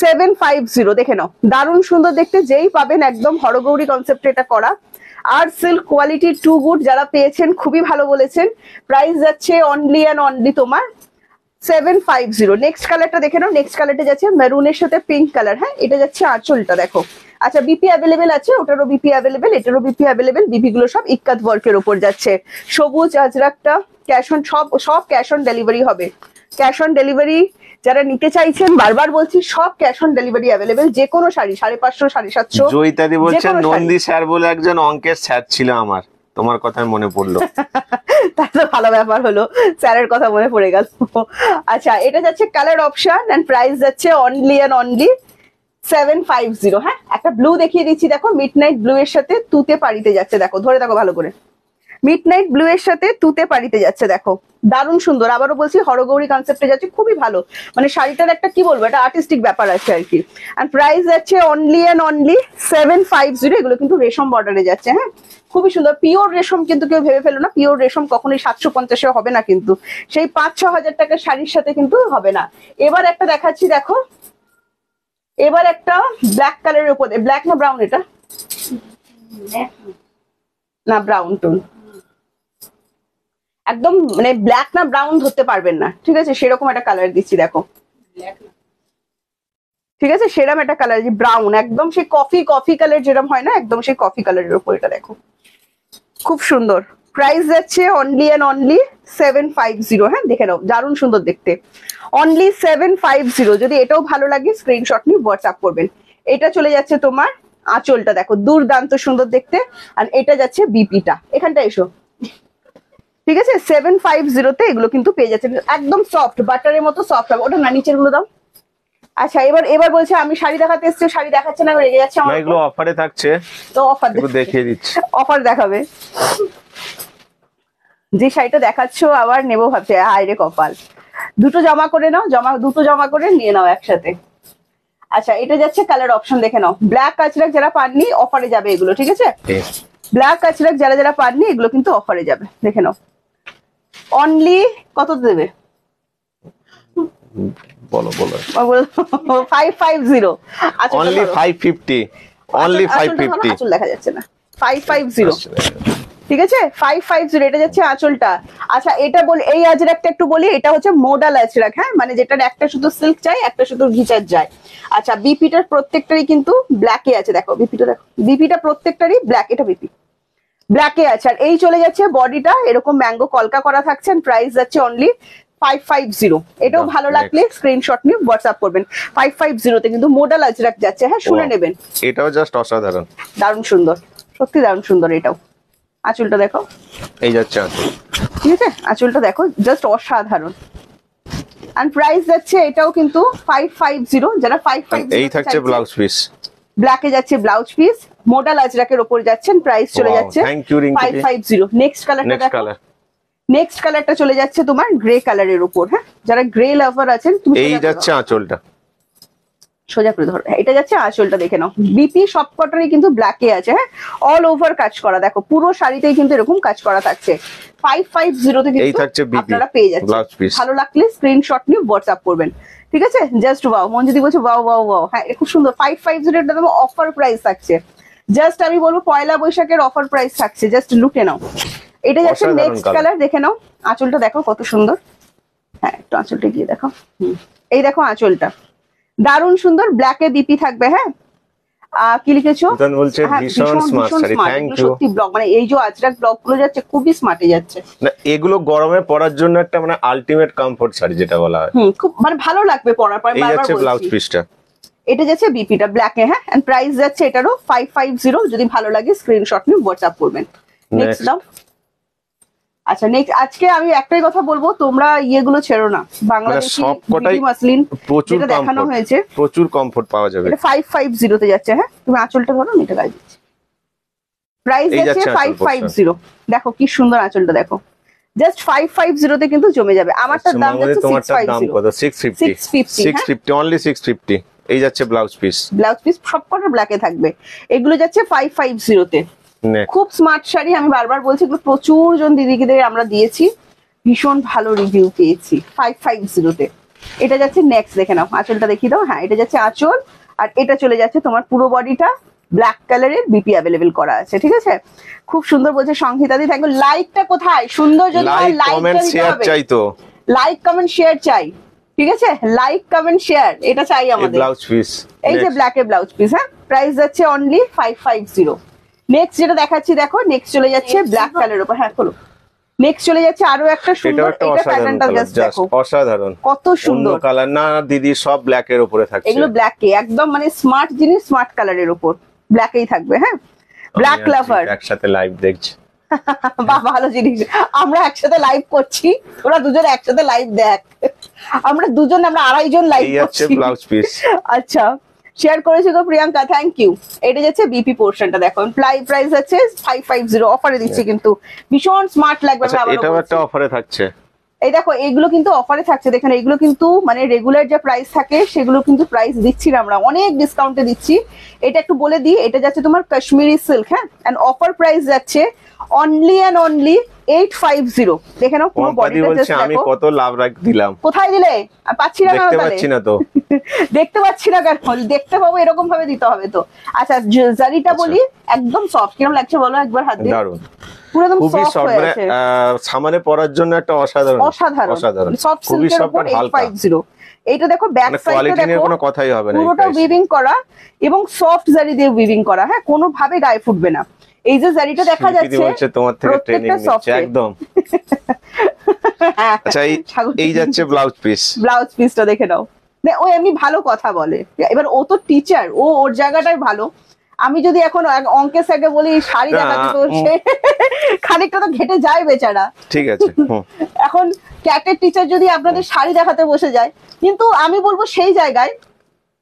[SPEAKER 3] 750। দেখে নাও, দারুণ সুন্দর দেখতে, যেই পাবেন একদম হরগৌরী কনসেপ্টে এটা করা। আর সিল্ক কোয়ালিটি টু গুড, যারা পেয়েছেন খুবই ভালো বলেছেন। প্রাইস যাচ্ছে অনলি অ্যান্ড অনলি তোমার 750। নেক্সট কালারটা দেখে নাও, নেক্সট কালারটা যাচ্ছে মেরুনের সাথে পিঙ্ক কালার। হ্যাঁ, এটা যাচ্ছে আঁচলটা দেখো। আচ্ছা, বিপি অ্যাভেলেবেল আছে, ওটারও বিপি অ্যাভেলেবেল, এটারও বিপি অ্যাভেলেবেল। বিপি গুলো সব ইক্কাত ওয়ার্কের উপর যাচ্ছে। সবুজ আজরাকটা ক্যাশ অন, সব ক্যাশ অন ডেলিভারি হবে। ক্যাশ অন ডেলিভারি যারা নিতে চাইছেন, বারবার বলছি, সব ক্যাশ অন ডেলিভারি অ্যাভেলেবেল। যে কোনো শাড়ি 550, 750।
[SPEAKER 2] জয়িতাদি বলছেন
[SPEAKER 3] যেকোনো শাড়ি।
[SPEAKER 2] নন্দী স্যার বলে একজন অঙ্কের স্যার ছিল আমার, তোমার কথা মনে পড়লো।
[SPEAKER 3] তাই তো ভালো ব্যাপার হলো, স্যারের কথা মনে পড়ে গেল। আচ্ছা, এটা যাচ্ছে কালার অপশন এন্ড প্রাইস যাচ্ছে অনলি এন্ড অনলি 750। হ্যাঁ, একটা ব্লু দেখিয়ে দিচ্ছি দেখো, মিডনাইট ব্লু এর সাথে তুতে পাড়িতে যাচ্ছে দেখো, ধরে দেখো ভালো করে। মিডনাইট ব্লু এর সাথে তুতে পাড়িতে যাচ্ছে দেখো, দারুণ সুন্দর। আবারও বলছি, হরগৌরী কনসেপ্টে যাচ্ছে, খুবই ভালো। মানে শাড়িটার একটা কি বলবো, একটা আর্টিস্টিক ব্যাপার আছে আর কি। এন্ড প্রাইস যাচ্ছে অনলি এন্ড অনলি 750। এগুলো কিন্তু রেশম বর্ডারে যাচ্ছে। হ্যাঁ, খুবই সুন্দর পিওর রেশম, কিন্তু কেউ ভেবে ফেলো না পিওর রেশম কখনোই 750-এ হবে না, কিন্তু সেই 5-6 হাজার টাকার শাড়ির সাথে কিন্তু হবে না। এবার একটা দেখাচ্ছি দেখো, এবার একটা ব্ল্যাক কালারের উপর, ব্ল্যাক না ব্রাউন, এটা না ব্রাউন টোন, একদম মানে ব্ল্যাক না ব্রাউন ধরতে পারবেন না, ঠিক আছে, সেরকম একটা কালার দিচ্ছি দেখো। ঠিক আছে, সেরকম একটা কালার, যে ব্রাউন একদম সেই কফি কালার যেরকম হয় না, একদম সেই কফি কালারের উপর এটা দেখো, খুব সুন্দর। প্রাইস যাচ্ছে অনলি এন্ড অনলি 750। হ্যাঁ, দেখে নাও, দারুণ সুন্দর দেখতে, অনলি 750। যদি এটাও ভালো লাগে স্ক্রিনশট নিয়ে হোয়াটসঅ্যাপ করবেন। এটা চলে যাচ্ছে তোমার আঁচলটা দেখো, দুর্দান্ত সুন্দর দেখতে। আর এটা যাচ্ছে বিপিটা, এখানটা এসো, ঠিক আছে। 750-তে এগুলো কিন্তু পেয়ে যাচ্ছে, একদম সফট বাটারের মতো সফট হবে। ওটা না, নিচের গুলো দাও। আচ্ছা, এবার বলছে আমি শাড়ি দেখাতে এসেছি, শাড়ি দেখাচ্ছে না, রেগে যাচ্ছে আমার।
[SPEAKER 2] এগুলো অফারে থাকছে,
[SPEAKER 3] তো অফার
[SPEAKER 2] দেখিয়ে দিচ্ছি,
[SPEAKER 3] অফার দেখাবে। যে শাড়িটা দেখাচ্ছ আবার নেবো ভাবছে, হায় রে কপাল। দুটো জমা করে নাও, দুটো জমা করে নিয়ে নাও একসাথে। আচ্ছা, এটা যাচ্ছে কালার অপশন দেখে নাও। ব্ল্যাক কাচরাক যারা পাননি অফারে যাবে এগুলো, ঠিক আছে। ব্ল্যাক কাচরাক যারা পাননি এগুলো কিন্তু অফারে যাবে, দেখে নাও। অনলি কত দেবে
[SPEAKER 2] বলো
[SPEAKER 3] 550।
[SPEAKER 2] Only 550, only 550।
[SPEAKER 3] আঁচল দেখা যাচ্ছে না, 550, ঠিক আছে 550। এটা যাচ্ছে আঁচলটা। আচ্ছা, এটা বলি, এই আজরাকটা একটু বলি, এটা হচ্ছে মোডাল আজরাক। হ্যাঁ, মানে যেটার একটা শুধু সিল্ক চাই, একটা শুধু ঘিচার যায়। আচ্ছা, বিপিটার প্রত্যেকটারই কিন্তু ব্ল্যাকে আছে দেখো, বিপিটা দেখো, বিপিটা প্রত্যেকটারই ব্ল্যাক, এটা বিপি ব্ল্যাকে আছে। আর এই চলে যাচ্ছে বডিটা এরকম ম্যাঙ্গো কলকা করা থাকছে। প্রাইস যাচ্ছে অনলি 550। এটাও ভালো লাগলে স্ক্রিনশট নিয়ে হোয়াটসঅ্যাপ করবেন। 550-তে কিন্তু মোডাল আজরাক যাচ্ছে। হ্যাঁ, শুনে নেবেন,
[SPEAKER 2] এটাও জাস্ট অসাধারণ,
[SPEAKER 3] দারুণ সুন্দর, সত্যি দারুণ সুন্দর। এটাও আঁচলটা দেখো,
[SPEAKER 2] এই যাচ্ছে আঁচল,
[SPEAKER 3] ঠিক আছে, আঁচলটা দেখো, জাস্ট অসাধারণ। এন্ড প্রাইস যাচ্ছে এটাও কিন্তু 550। যারা 550
[SPEAKER 2] এই থাকছে ব্লাউজ পিস,
[SPEAKER 3] ব্ল্যাকে যাচ্ছে ব্লাউজ পিস, মোডাল আজরাকের উপর যাচ্ছেন। প্রাইস চলে যাচ্ছে
[SPEAKER 2] থ্যাংক ইউ রিঙ্কি।
[SPEAKER 3] 550। নেক্সট কালারটা
[SPEAKER 2] নেক্সট
[SPEAKER 3] দেখো,
[SPEAKER 2] কালার,
[SPEAKER 3] নেক্সট কালারটা চলে যাচ্ছে তোমার গ্রে কালারের উপর। হ্যাঁ, যারা গ্রে লাভার আছেন, তুমি
[SPEAKER 2] এই যাচ্ছে আঁচলটা,
[SPEAKER 3] সোজা করে ধরো। এটা যাচ্ছে আঁচলটা দেখে নাও। বিপি সবকটারই কিন্তু ব্ল্যাকে আছে। হ্যাঁ, অল ওভার কাজ করা দেখো, পুরো শাড়িতেই কিন্তু এরকম কাজ করা থাকছে। 550-তে
[SPEAKER 2] এই
[SPEAKER 3] কিন্তু
[SPEAKER 2] থাকছে বিপি
[SPEAKER 3] আপনারা পেয়ে যাচ্ছেন।
[SPEAKER 2] Blouse piece.
[SPEAKER 3] ভালো লাগলে স্ক্রিনশট নিয়ে হোয়াটসঅ্যাপ করবেন, ঠিক আছে। জাস্ট ওয়াও, মঞ্জুদি বলছে ওয়াও ওয়াও ওয়াও। হ্যাঁ, খুব সুন্দর। 550 এর দাম অফার প্রাইস থাকছে, জাস্ট আমি বলবো পয়লা বৈশাখের অফার প্রাইস থাকছে, জাস্ট লুটে নাও। এটা যাচ্ছে নেক্সট কালার, দেখে নাও। আঁচলটা দেখো কত সুন্দর। হ্যাঁ, একটু আঁচলটা গিয়ে দেখো। এই দেখো আঁচলটা, দারুণ সুন্দর। ব্ল্যাকে বিপি থাকবে। হ্যাঁ, কি লিখেছো?
[SPEAKER 2] বলছে ভীষণ স্মার্ট শাড়ি, থ্যাংক ইউ।
[SPEAKER 3] সত্যি ব্লগ, মানে এই যে আজরাক ব্লগ গুলো যাচ্ছে খুবই স্মার্টে যাচ্ছে।
[SPEAKER 2] না, এগুলো গরমে পরার জন্য একটা মানে আলটিমেট কমফোর্ট শাড়ি যেটা বলা হয়।
[SPEAKER 3] খুব মানে ভালো লাগবে পরার পর।
[SPEAKER 2] এই যাচ্ছে ব্লাউজ পিসটা,
[SPEAKER 3] এটা যাচ্ছে বিপিটা ব্ল্যাকে। হ্যাঁ, এন্ড প্রাইস যাচ্ছে এটারও 550। যদি ভালো লাগে স্ক্রিনশট নিয়ে হোয়াটসঅ্যাপ করবেন। নেক্সট দাও। আচ্ছা, নেক্সট আজকে আমি একটাই কথা বলবো, তোমরা ইয়েগুলো ছেড়ো না, বাংলাদেশি মাসলিন
[SPEAKER 2] প্রচুর
[SPEAKER 3] দেখানো হয়েছে,
[SPEAKER 2] প্রচুর কমফোর্ট পাওয়া যাবে।
[SPEAKER 3] এটা 550-তে যাচ্ছে। হ্যাঁ, তুমি আঁচলটা ধরো, আমি এটা গায়ে দিচ্ছি। প্রাইস যাচ্ছে 550। দেখো কি সুন্দর আঁচলটা দেখো, জাস্ট 550-তে কিন্তু জমে যাবে। আমারটার দাম যাচ্ছে 650।
[SPEAKER 2] 650 অনলি 650। এই যাচ্ছে ব্লাউজ পিস,
[SPEAKER 3] ব্লাউজ পিস সবকটা ব্ল্যাকে থাকবে। এগুলো যাচ্ছে 550-তে। খুব স্মার্ট শাড়ি, আমি বারবার বলছি, এগুলো প্রচুর জন দিদিকে আমরা দিয়েছি, ভীষণ ভালো রিভিউ পেয়েছি। 550-তে এটা যাচ্ছে নেক্সট, দেখে নাও। আঁচলটা দেখিয়ে দাও। হ্যাঁ, এটা যাচ্ছে আঁচল। আর এটা চলে যাচ্ছে তোমার পুরো বডিটা ব্ল্যাক কালারের বিপি অ্যাভেলেবেল করা আছে, ঠিক আছে? খুব সুন্দর বলছে সংহিতাদি, থ্যাংক ইউ। লাইকটা কোথায়? সুন্দর যদি হয়
[SPEAKER 2] লাইক কমেন্ট শেয়ার চাই তো,
[SPEAKER 3] লাইক কমেন্ট শেয়ার চাই, ঠিক আছে? লাইক কমেন্ট শেয়ার এটা চাই
[SPEAKER 2] এই
[SPEAKER 3] আমাদের।
[SPEAKER 2] ব্লাউজ পিস,
[SPEAKER 3] এই যে ব্ল্যাক এর ব্লাউজ পিস, হ্যাঁ, প্রাইস যাচ্ছে অনলি 550। নেক্সট যেটা দেখাচ্ছি দেখো, নেক্সট চলে যাচ্ছে ব্ল্যাক কালারের উপর, হ্যাঁ খোলো। নেক্সট চলে যাচ্ছে আরো একটা
[SPEAKER 2] এটা
[SPEAKER 3] সুন্দর,
[SPEAKER 2] একটা
[SPEAKER 3] এটা
[SPEAKER 2] অসাধারণ
[SPEAKER 3] প্যাটার্নটা
[SPEAKER 2] কালার,
[SPEAKER 3] জাস্ট দেখো
[SPEAKER 2] অসাধারণ,
[SPEAKER 3] কত সুন্দর
[SPEAKER 2] কালার না দিদি, সব ব্ল্যাক এর উপরে থাকছে।
[SPEAKER 3] এগুলো ব্ল্যাক এ একদম মানে স্মার্ট জিনিস, স্মার্ট কালারের উপর ব্ল্যাকেই থাকবে, হ্যাঁ। ব্ল্যাক লাভার
[SPEAKER 2] একসাথে লাইভ দেখছি,
[SPEAKER 3] বাহ ভালো জিনিস, আমরা একসাথে লাইভ করছি, তোরা দুজন একসাথে লাইভ দেখ, আমরা দুজন, আমরা আড়াইজন লাইভ
[SPEAKER 2] এই হচ্ছে
[SPEAKER 3] করছি।
[SPEAKER 2] Blouse piece.
[SPEAKER 3] আচ্ছা, শেয়ার করেছি তো প্রিয়াঙ্কা, থ্যাংক ইউ। এটা যাচ্ছে বিপি পোর্শনটা দেখো, প্রাইস আছে 550, অফারে দিচ্ছি কিন্তু ভীষণ স্মার্ট লাগবে।
[SPEAKER 2] আচ্ছা,
[SPEAKER 3] আমরা
[SPEAKER 2] এটাও
[SPEAKER 3] আবারও
[SPEAKER 2] একটা
[SPEAKER 3] বলছি।
[SPEAKER 2] অফারে থাকছে।
[SPEAKER 3] এই দেখো এগুলো কিন্তু অফারে থাকছে, দেখেন এগুলো কিন্তু মানে রেগুলার যে প্রাইস থাকে সেগুলো কিন্তু প্রাইস দিচ্ছি না আমরা, অনেক ডিসকাউন্টে দিচ্ছি। এটা একটু বলে দিই, এটা যাচ্ছে তোমার কাশ্মীরি সিল্ক, হ্যাঁ, এন্ড অফার প্রাইস যাচ্ছে অনলি এন্ড অনলি 850। দেখে নাও পুরো
[SPEAKER 2] কোম্পানি
[SPEAKER 3] বডিটা
[SPEAKER 2] বলছে
[SPEAKER 3] জাস্ট
[SPEAKER 2] আমি
[SPEAKER 3] দেখো।
[SPEAKER 2] কত লাভ রাখ দিলাম,
[SPEAKER 3] কোথায় দিলে? আর পাচ্ছি না কেন
[SPEAKER 2] দেখতে
[SPEAKER 3] তাহলে?
[SPEAKER 2] পাচ্ছি না তো।
[SPEAKER 3] দেখতে পাচ্ছি না কেন? দেখতে পাবো এরকম ভাবে দিতে হবে তো। আচ্ছা, জারিটা বলি একদম সফট, কিরকম লাগছে বলো একবার হাত দিয়ে।
[SPEAKER 2] দারুন,
[SPEAKER 3] পুরো একদম
[SPEAKER 2] খুবই
[SPEAKER 3] সফট
[SPEAKER 2] সফট,
[SPEAKER 3] হয়ে
[SPEAKER 2] মানে
[SPEAKER 3] আছে,
[SPEAKER 2] সামনে পরার জন্য একটা অসাধারণ,
[SPEAKER 3] অসাধারণ
[SPEAKER 2] অসাধারণ,
[SPEAKER 3] সফট
[SPEAKER 2] খুবই
[SPEAKER 3] সিল্কের
[SPEAKER 2] সফট
[SPEAKER 3] উপর
[SPEAKER 2] আর হালকা,
[SPEAKER 3] 850। এইটা দেখো ব্যাক
[SPEAKER 2] মানে
[SPEAKER 3] সাইডটা
[SPEAKER 2] কোয়ালিটি নিয়ে
[SPEAKER 3] দেখো,
[SPEAKER 2] কোনো কথাই হবে না।
[SPEAKER 3] পুরোটা উইভিং করা এবং সফট জারি দিয়ে উইভিং করা, হ্যাঁ, কোনো ভাবে গায়ে ফুটবে না। এই যে জারিটা দেখা যাচ্ছে
[SPEAKER 2] বলছে তোমার থেকে ট্রেনিং
[SPEAKER 3] প্রত্যেকটা
[SPEAKER 2] নিচ্ছে
[SPEAKER 3] soft এ।
[SPEAKER 2] একদম। আচ্ছা, এই যাচ্ছে ব্লাউজ পিস।
[SPEAKER 3] ব্লাউজ পিসটা দেখে নাও, ও এমনি ভালো কথা বলে, এবার ও তো টিচার, ও ওর জায়গাটাই ভালো। আমি যদি এখন অঙ্কের স্যারকে বলি শাড়ি
[SPEAKER 2] না,
[SPEAKER 3] দেখাতে, তো সে খানিকটা তো ঘেটে যায় বেচারা।
[SPEAKER 2] ঠিক আছে,
[SPEAKER 3] এখন ক্যাটের টিচার যদি আপনাদের শাড়ি দেখাতে বসে যায়, কিন্তু আমি বলবো সেই জায়গায়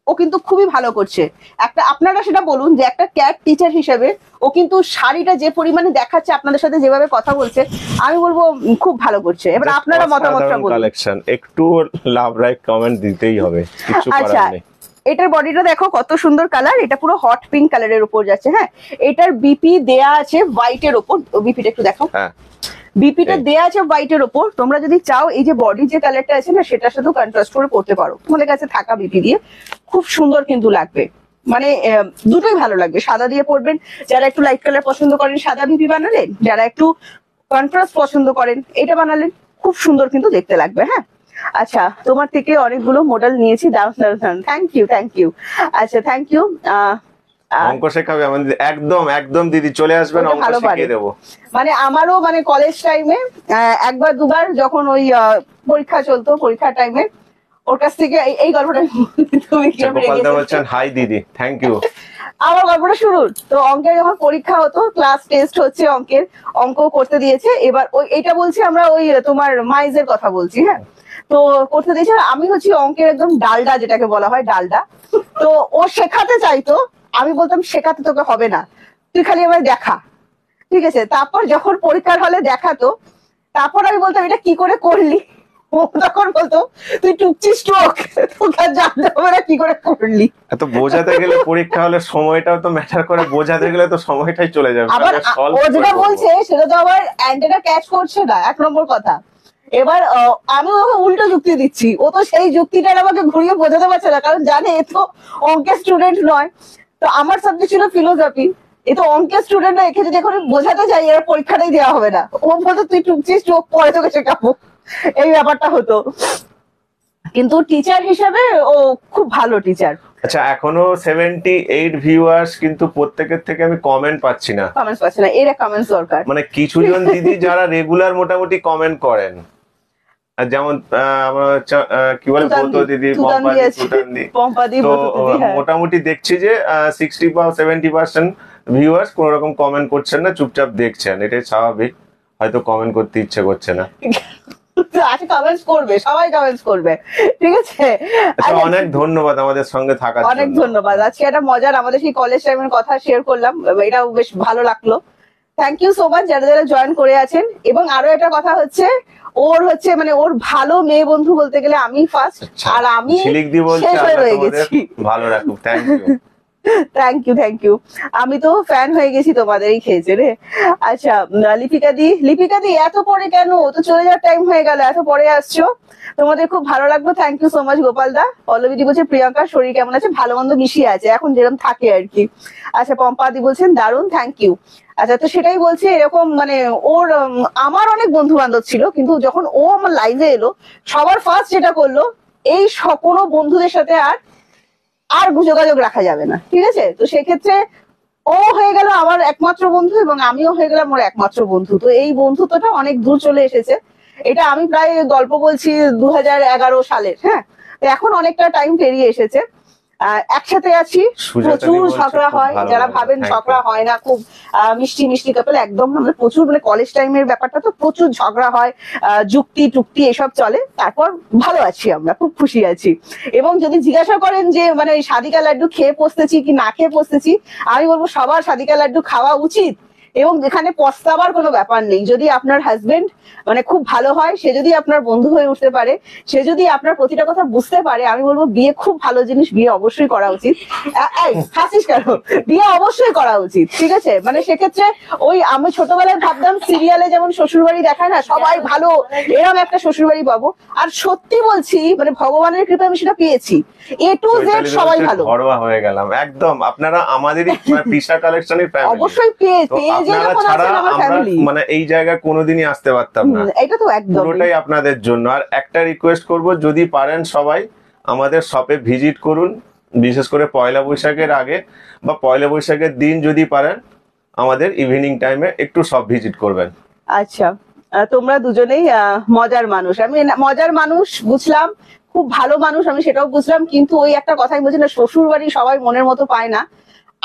[SPEAKER 3] ও কিন্তু খুবই ভালো করছে। একটা আপনারা সেটা বলুন যে একটা ক্যাট টিচার হিসেবে ও কিন্তু শাড়িটা যে পরিমাণে দেখাচ্ছে, আপনাদের সাথে যেভাবে কথা বলছে, আমি বলবো খুব ভালো করছে। এবার আপনারা মতামতটা বলুন।
[SPEAKER 2] কালেকশন, একটু লাভ রাইট কমেন্ট দিতেই হবে, কিছু
[SPEAKER 3] আচ্ছা,
[SPEAKER 2] করার নেই।
[SPEAKER 3] এটার বডিটা দেখো কত সুন্দর কালার, এটা পুরো হট পিঙ্ক কালারের উপর যাচ্ছে, হ্যাঁ। এটার বিপি দেয়া আছে হোয়াইটের উপর, বিপিটা একটু দেখো,
[SPEAKER 2] হ্যাঁ,
[SPEAKER 3] বিপিটা দেয়া আছে হোয়াইটের উপর। তোমরা যদি চাও এই যে বডি যে কালারটা আছে না, সেটার সাথেও কন্ট্রাস্ট করে পড়তে পারো, তোমাদের কাছে থাকা বিপি দিয়ে খুব সুন্দর কিন্তু লাগবে, মানে দুটোই ভালো লাগবে। সাদা দিয়ে পরবেন, যারা একটু লাইট কালার পছন্দ করেন সাদা বিপি বানালেন, যারা একটু কন্ট্রাস্ট পছন্দ করেন এটা বানালেন, খুব সুন্দর কিন্তু দেখতে লাগবে, হ্যাঁ। আচ্ছা, তোমার থেকে অনেকগুলো মডেল নিয়েছি, দারুন, থ্যাংক ইউ, থ্যাংক ইউ। আচ্ছা, থ্যাংক ইউ।
[SPEAKER 2] অঙ্ক শেখাবে আমাদের, একদম একদম দিদি, চলে আসবেন,
[SPEAKER 3] ওটা
[SPEAKER 2] অঙ্ক
[SPEAKER 3] ভালো পারে।
[SPEAKER 2] শিখিয়ে দেবো।
[SPEAKER 3] মানে আমারও মানে কলেজ টাইমে একবার দুবার যখন ওই পরীক্ষা চলতো, পরীক্ষার টাইমে ওর কাছ থেকে এই গল্পটা তুমি কিরকম রেগে
[SPEAKER 2] গোপালদা
[SPEAKER 3] গেছো?
[SPEAKER 2] বলছেন হাই দিদি, থ্যাংক ইউ।
[SPEAKER 3] আমার গল্পটা শুরু তো, অঙ্কের যখন পরীক্ষা হতো, ক্লাস টেস্ট হচ্ছে অঙ্কের, অঙ্ক করতে দিয়েছে। এবার ওই এটা বলছি আমরা ওই তোমার মাইজের কথা বলছি, হ্যাঁ। তো করতে দিয়েছে, আমি হচ্ছে অঙ্কের একদম ডালডা, যেটাকে বলা হয় ডালডা। তো ও শেখাতে চাইতো, আমি বলতাম শেখাতে তোকে হবে না, তুই খালি আমার দেখা, ঠিক আছে। তারপর যখন পরীক্ষার হলে দেখাতো, তারপর আমি বলতাম এটা কি করে করলি, ও তখন বলতো তুই টুকছিস স্ট্রোক, তোকে আর জানতে হবে না কি করে করলি।
[SPEAKER 2] এত বোঝাতে গেলে পরীক্ষা হলে সময়টাও তো ম্যাটার করে, বোঝাতে গেলে তো সময়টাই চলে যাবে।
[SPEAKER 3] আবার
[SPEAKER 2] তাহলে solve
[SPEAKER 3] ও
[SPEAKER 2] কি করে
[SPEAKER 3] যেটা
[SPEAKER 2] করবো?
[SPEAKER 3] বলছে সেটা তো আবার অ্যান্টেনা ক্যাচ করছে না, এক নম্বর কথা। এবার আমি ওকে উল্টো যুক্তি দিচ্ছি, ও তো সেই যুক্তিটা আমাকে ঘুরিয়ে বোঝাতে পারছে না, কারণ জানে এ তো অঙ্কের স্টুডেন্ট নয়। তো আমার সাবজেক্ট ছিল ফিলোসফি, এ তো অঙ্কের স্টুডেন্ট, একে যদি এখন বোঝাতে চাই এর পরীক্ষাটাই দেওয়া হবে না। ও বলতো তুই টুকছিস, চোখ পরে তোকে শেখাবো, এই ব্যাপারটা হতো। কিন্তু টিচার হিসেবে ও খুব ভালো টিচার।
[SPEAKER 2] আচ্ছা, এখনো 78 ভিউয়ার্স, কিন্তু প্রত্যেকের থেকে আমি কমেন্ট পাচ্ছি না,
[SPEAKER 3] কমেন্টস পাচ্ছে না, এর কমেন্টস দরকার।
[SPEAKER 2] মানে কিছু জন দিদি যারা রেগুলার মোটামুটি কমেন্ট করেন, আর যেমন আমরা কি বলে ব্রত দিদি,
[SPEAKER 3] পম্পাদি,
[SPEAKER 2] তো মোটামুটি দেখছি যে 60 বা 70% ভিউয়ার্স কোন রকম কমেন্ট করছেন না, চুপচাপ দেখছেন, এটাই স্বাভাবিক, হয়তো কমেন্ট করতে ইচ্ছে করছে না।
[SPEAKER 3] আচ্ছা, কমেন্টস করবে, সবাই কমেন্টস করবে, ঠিক আছে।
[SPEAKER 2] আচ্ছা, অনেক ধন্যবাদ আমাদের সঙ্গে থাকার জন্য,
[SPEAKER 3] অনেক ধন্যবাদ। আজকে একটা মজার আমাদের সেই কলেজ টাইমের কথা শেয়ার করলাম, এটাও বেশ ভালো লাগলো। থ্যাংক ইউ সো মাচ যারা যারা জয়েন করে আছেন। এবং আরো একটা কথা হচ্ছে, ওর হচ্ছে মানে ওর ভালো মেয়ে বন্ধু বলতে গেলে আমি ফার্স্ট, আর আমি
[SPEAKER 2] ঝিলিক দি বলছে
[SPEAKER 3] শেষ হয়ে
[SPEAKER 2] আল্লাহ
[SPEAKER 3] রয়ে
[SPEAKER 2] তোমাদের
[SPEAKER 3] গেছি।
[SPEAKER 2] ভালো রাখুক, থ্যাংক ইউ।
[SPEAKER 3] Thank you. আমি তো ফ্যান হয়ে গেছি তোমাদের এই খেয়েছে রে। আচ্ছা লিপিকা দি এত পরে কেন? তো চলে যাওয়ার টাইম হয়ে গেল, এত পরে আসছো। তোমাদের খুব ভালো লাগলো, thank you so much Gopal দা। পল্লবীদি বলছে প্রিয়াঙ্কার শরীর কেমন আছে? ভালো মন্দ মিশিয়ে আছে, এখন যেরকম থাকে আর কি। আচ্ছা পম্পাদি বলছেন দারুণ, থ্যাংক ইউ। আচ্ছা তো সেটাই বলছি, এরকম মানে ওর আমার অনেক বন্ধু বান্ধব ছিল, কিন্তু যখন ও আমার লাইভে এলো সবার ফার্স্ট যেটা করলো, এই কোনো বন্ধুদের সাথে আর যোগাযোগ রাখা যাবে না, ঠিক আছে? তো সেক্ষেত্রে ও হয়ে গেল আমার একমাত্র বন্ধু এবং আমিও হয়ে গেলাম ওর একমাত্র বন্ধু। তো এই বন্ধুত্বটা অনেক দূর চলে এসেছে। এটা আমি প্রায় গল্প বলছি 2011 সালের, হ্যাঁ। তো এখন অনেকটা টাইম পেরিয়ে এসেছে, একসাথে আছি, প্রচুর ঝগড়া হয়। যারা ভাবেন ঝগড়া হয় না, খুব মিষ্টি মিষ্টি কাপল, একদম আমরা প্রচুর, মানে কলেজ টাইমের ব্যাপারটা তো প্রচুর ঝগড়া হয়, যুক্তি টুক্তি এসব চলে। তারপর ভালো আছি, আমরা খুব খুশি আছি। এবং যদি জিজ্ঞাসা করেন যে মানে সাদিকা লাড্ডু খেয়ে পস্তেছি কি না খেয়ে পস্তেছি, আমি বলবো সবার সাদিকা লাড্ডু খাওয়া উচিত এবং এখানে পস্তাবার কোনো ব্যাপার নেই। যদি আপনার হাজবেন্ড মানে খুব ভালো হয়, সে যদি আপনার বন্ধু হয়ে উঠতে পারে, সে যদি আপনার প্রতিটা কথা বুঝতে পারে, আমি বলবো বিয়ে খুব ভালো জিনিস, বিয়ে অবশ্যই করা উচিত। হাসিস কেন? বিয়ে অবশ্যই করা উচিত, ঠিক আছে? মানে সেক্ষেত্রে ওই আমি ছোটবেলায় ভাবতাম সিরিয়ালে যেমন শ্বশুরবাড়ি দেখায় না, সবাই ভালো, এরকম একটা শ্বশুরবাড়ি পাবো। আর সত্যি বলছি, মানে ভগবানের কৃপায় আমি সেটা পেয়েছি, A to Z সবাই ভালো।
[SPEAKER 2] ঘরোয়া হয়ে গেলাম একদম। আপনারা আমাদেরই পিসা কালেকশনের ফ্যামিলি,
[SPEAKER 3] অবশ্যই পেয়েছি,
[SPEAKER 2] মানে এই জায়গায় কোনোদিনই আসতে পারতাম না।
[SPEAKER 3] এটা তো একদম
[SPEAKER 2] পুরোটাই আপনাদের জন্য। আর একটা রিকোয়েস্ট করব, যদি পারেন সবাই আমাদের শপে ভিজিট করুন, বিশেষ করে পয়লা বৈশাখের আগে বা পয়লা বৈশাখের দিন যদি পারেন আমাদের ইভিনিং টাইমে একটু শপ ভিজিট করবেন।
[SPEAKER 3] আচ্ছা তোমরা দুজনেই মজার মানুষ, আমি মজার মানুষ বুঝলাম, খুব ভালো মানুষ আমি সেটাও বুঝলাম, কিন্তু ওই একটা কথাই বলছি না, শ্বশুর বাড়ি সবাই মনের মতো পায় না।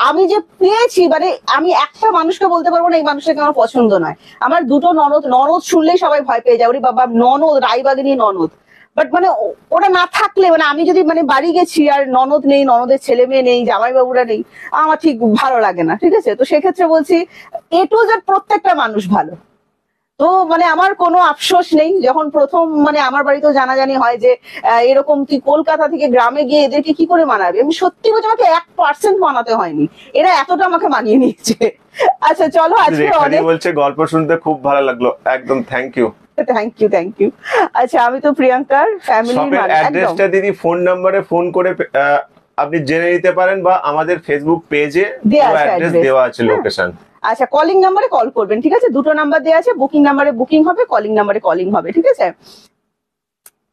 [SPEAKER 3] আমি যে পেয়েছি, মানে আমি একটা মানুষকে বলতে পারবো না এই মানুষটাকে আমার পছন্দ নয়। আমার দুটো ননদ শুনলেই সবাই ভয় পেয়ে যায়, ওরে বাবা ননদ, রায়বাগিনী ননদ। বাট মানে ওরা না থাকলে, মানে আমি যদি মানে বাড়ি গেছি আর ননদ নেই, ননদের ছেলে মেয়ে নেই, জামাই বাবুরা নেই, আমার ঠিক ভালো লাগে না, ঠিক আছে? তো সেক্ষেত্রে বলছি A to Z প্রত্যেকটা মানুষ ভালো। তো মানে আমার কোনো আফসোস নেই। যখন প্রথম মানে আমার বাড়িতেও জানাজানি হয় যে এরকম তুই কলকাতা থেকে গ্রামে গিয়ে এদেরকে কি করে মানাবি, আমি সত্যি বলছি আমাকে 1% মানাতে হয়নি, এরা এতটা আমাকে মানিয়ে নিচ্ছে। আচ্ছা চলো, আজকে অনেক
[SPEAKER 2] বলছে গল্প শুনতে খুব ভালো লাগলো, একদম থ্যাংক ইউ।
[SPEAKER 3] আচ্ছা আমি তো প্রিয়াঙ্কার ফ্যামিলির মানুষ।
[SPEAKER 2] অ্যাড্রেসটা দিদি ফোন নম্বরে ফোন করে আপনি জেনে নিতে পারেন, বা আমাদের ফেসবুক পেজে অ্যাড্রেস দেওয়া আছে, লোকেশন।
[SPEAKER 3] আচ্ছা কলিং নাম্বারে কল করবেন, ঠিক আছে? দুটো নাম্বার দেওয়া আছে, বুকিং নাম্বারে বুকিং হবে, কলিং নাম্বারে কলিং হবে, ঠিক আছে?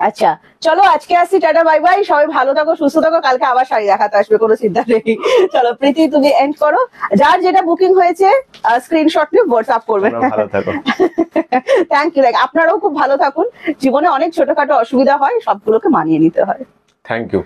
[SPEAKER 3] আচ্ছা চলো আজকে আসি, টাটা বাই বাই, সবাই ভালো থাকো সুস্থ থাকো, কালকে আবার শাড়ি দেখাতে আসবে, কোনো চিন্তা নেই। চলো প্রীতি তুমি এন্ড করো, যার যেটা বুকিং হয়েছে স্ক্রিনশট নিয়ে হোয়াটসঅ্যাপ করবেন।
[SPEAKER 2] ভালো থাকো।
[SPEAKER 3] Thank you. আপনারাও খুব ভালো থাকুন, জীবনে অনেক ছোটখাটো অসুবিধা হয়, সবগুলোকে মানিয়ে নিতে হয়।
[SPEAKER 2] Thank you.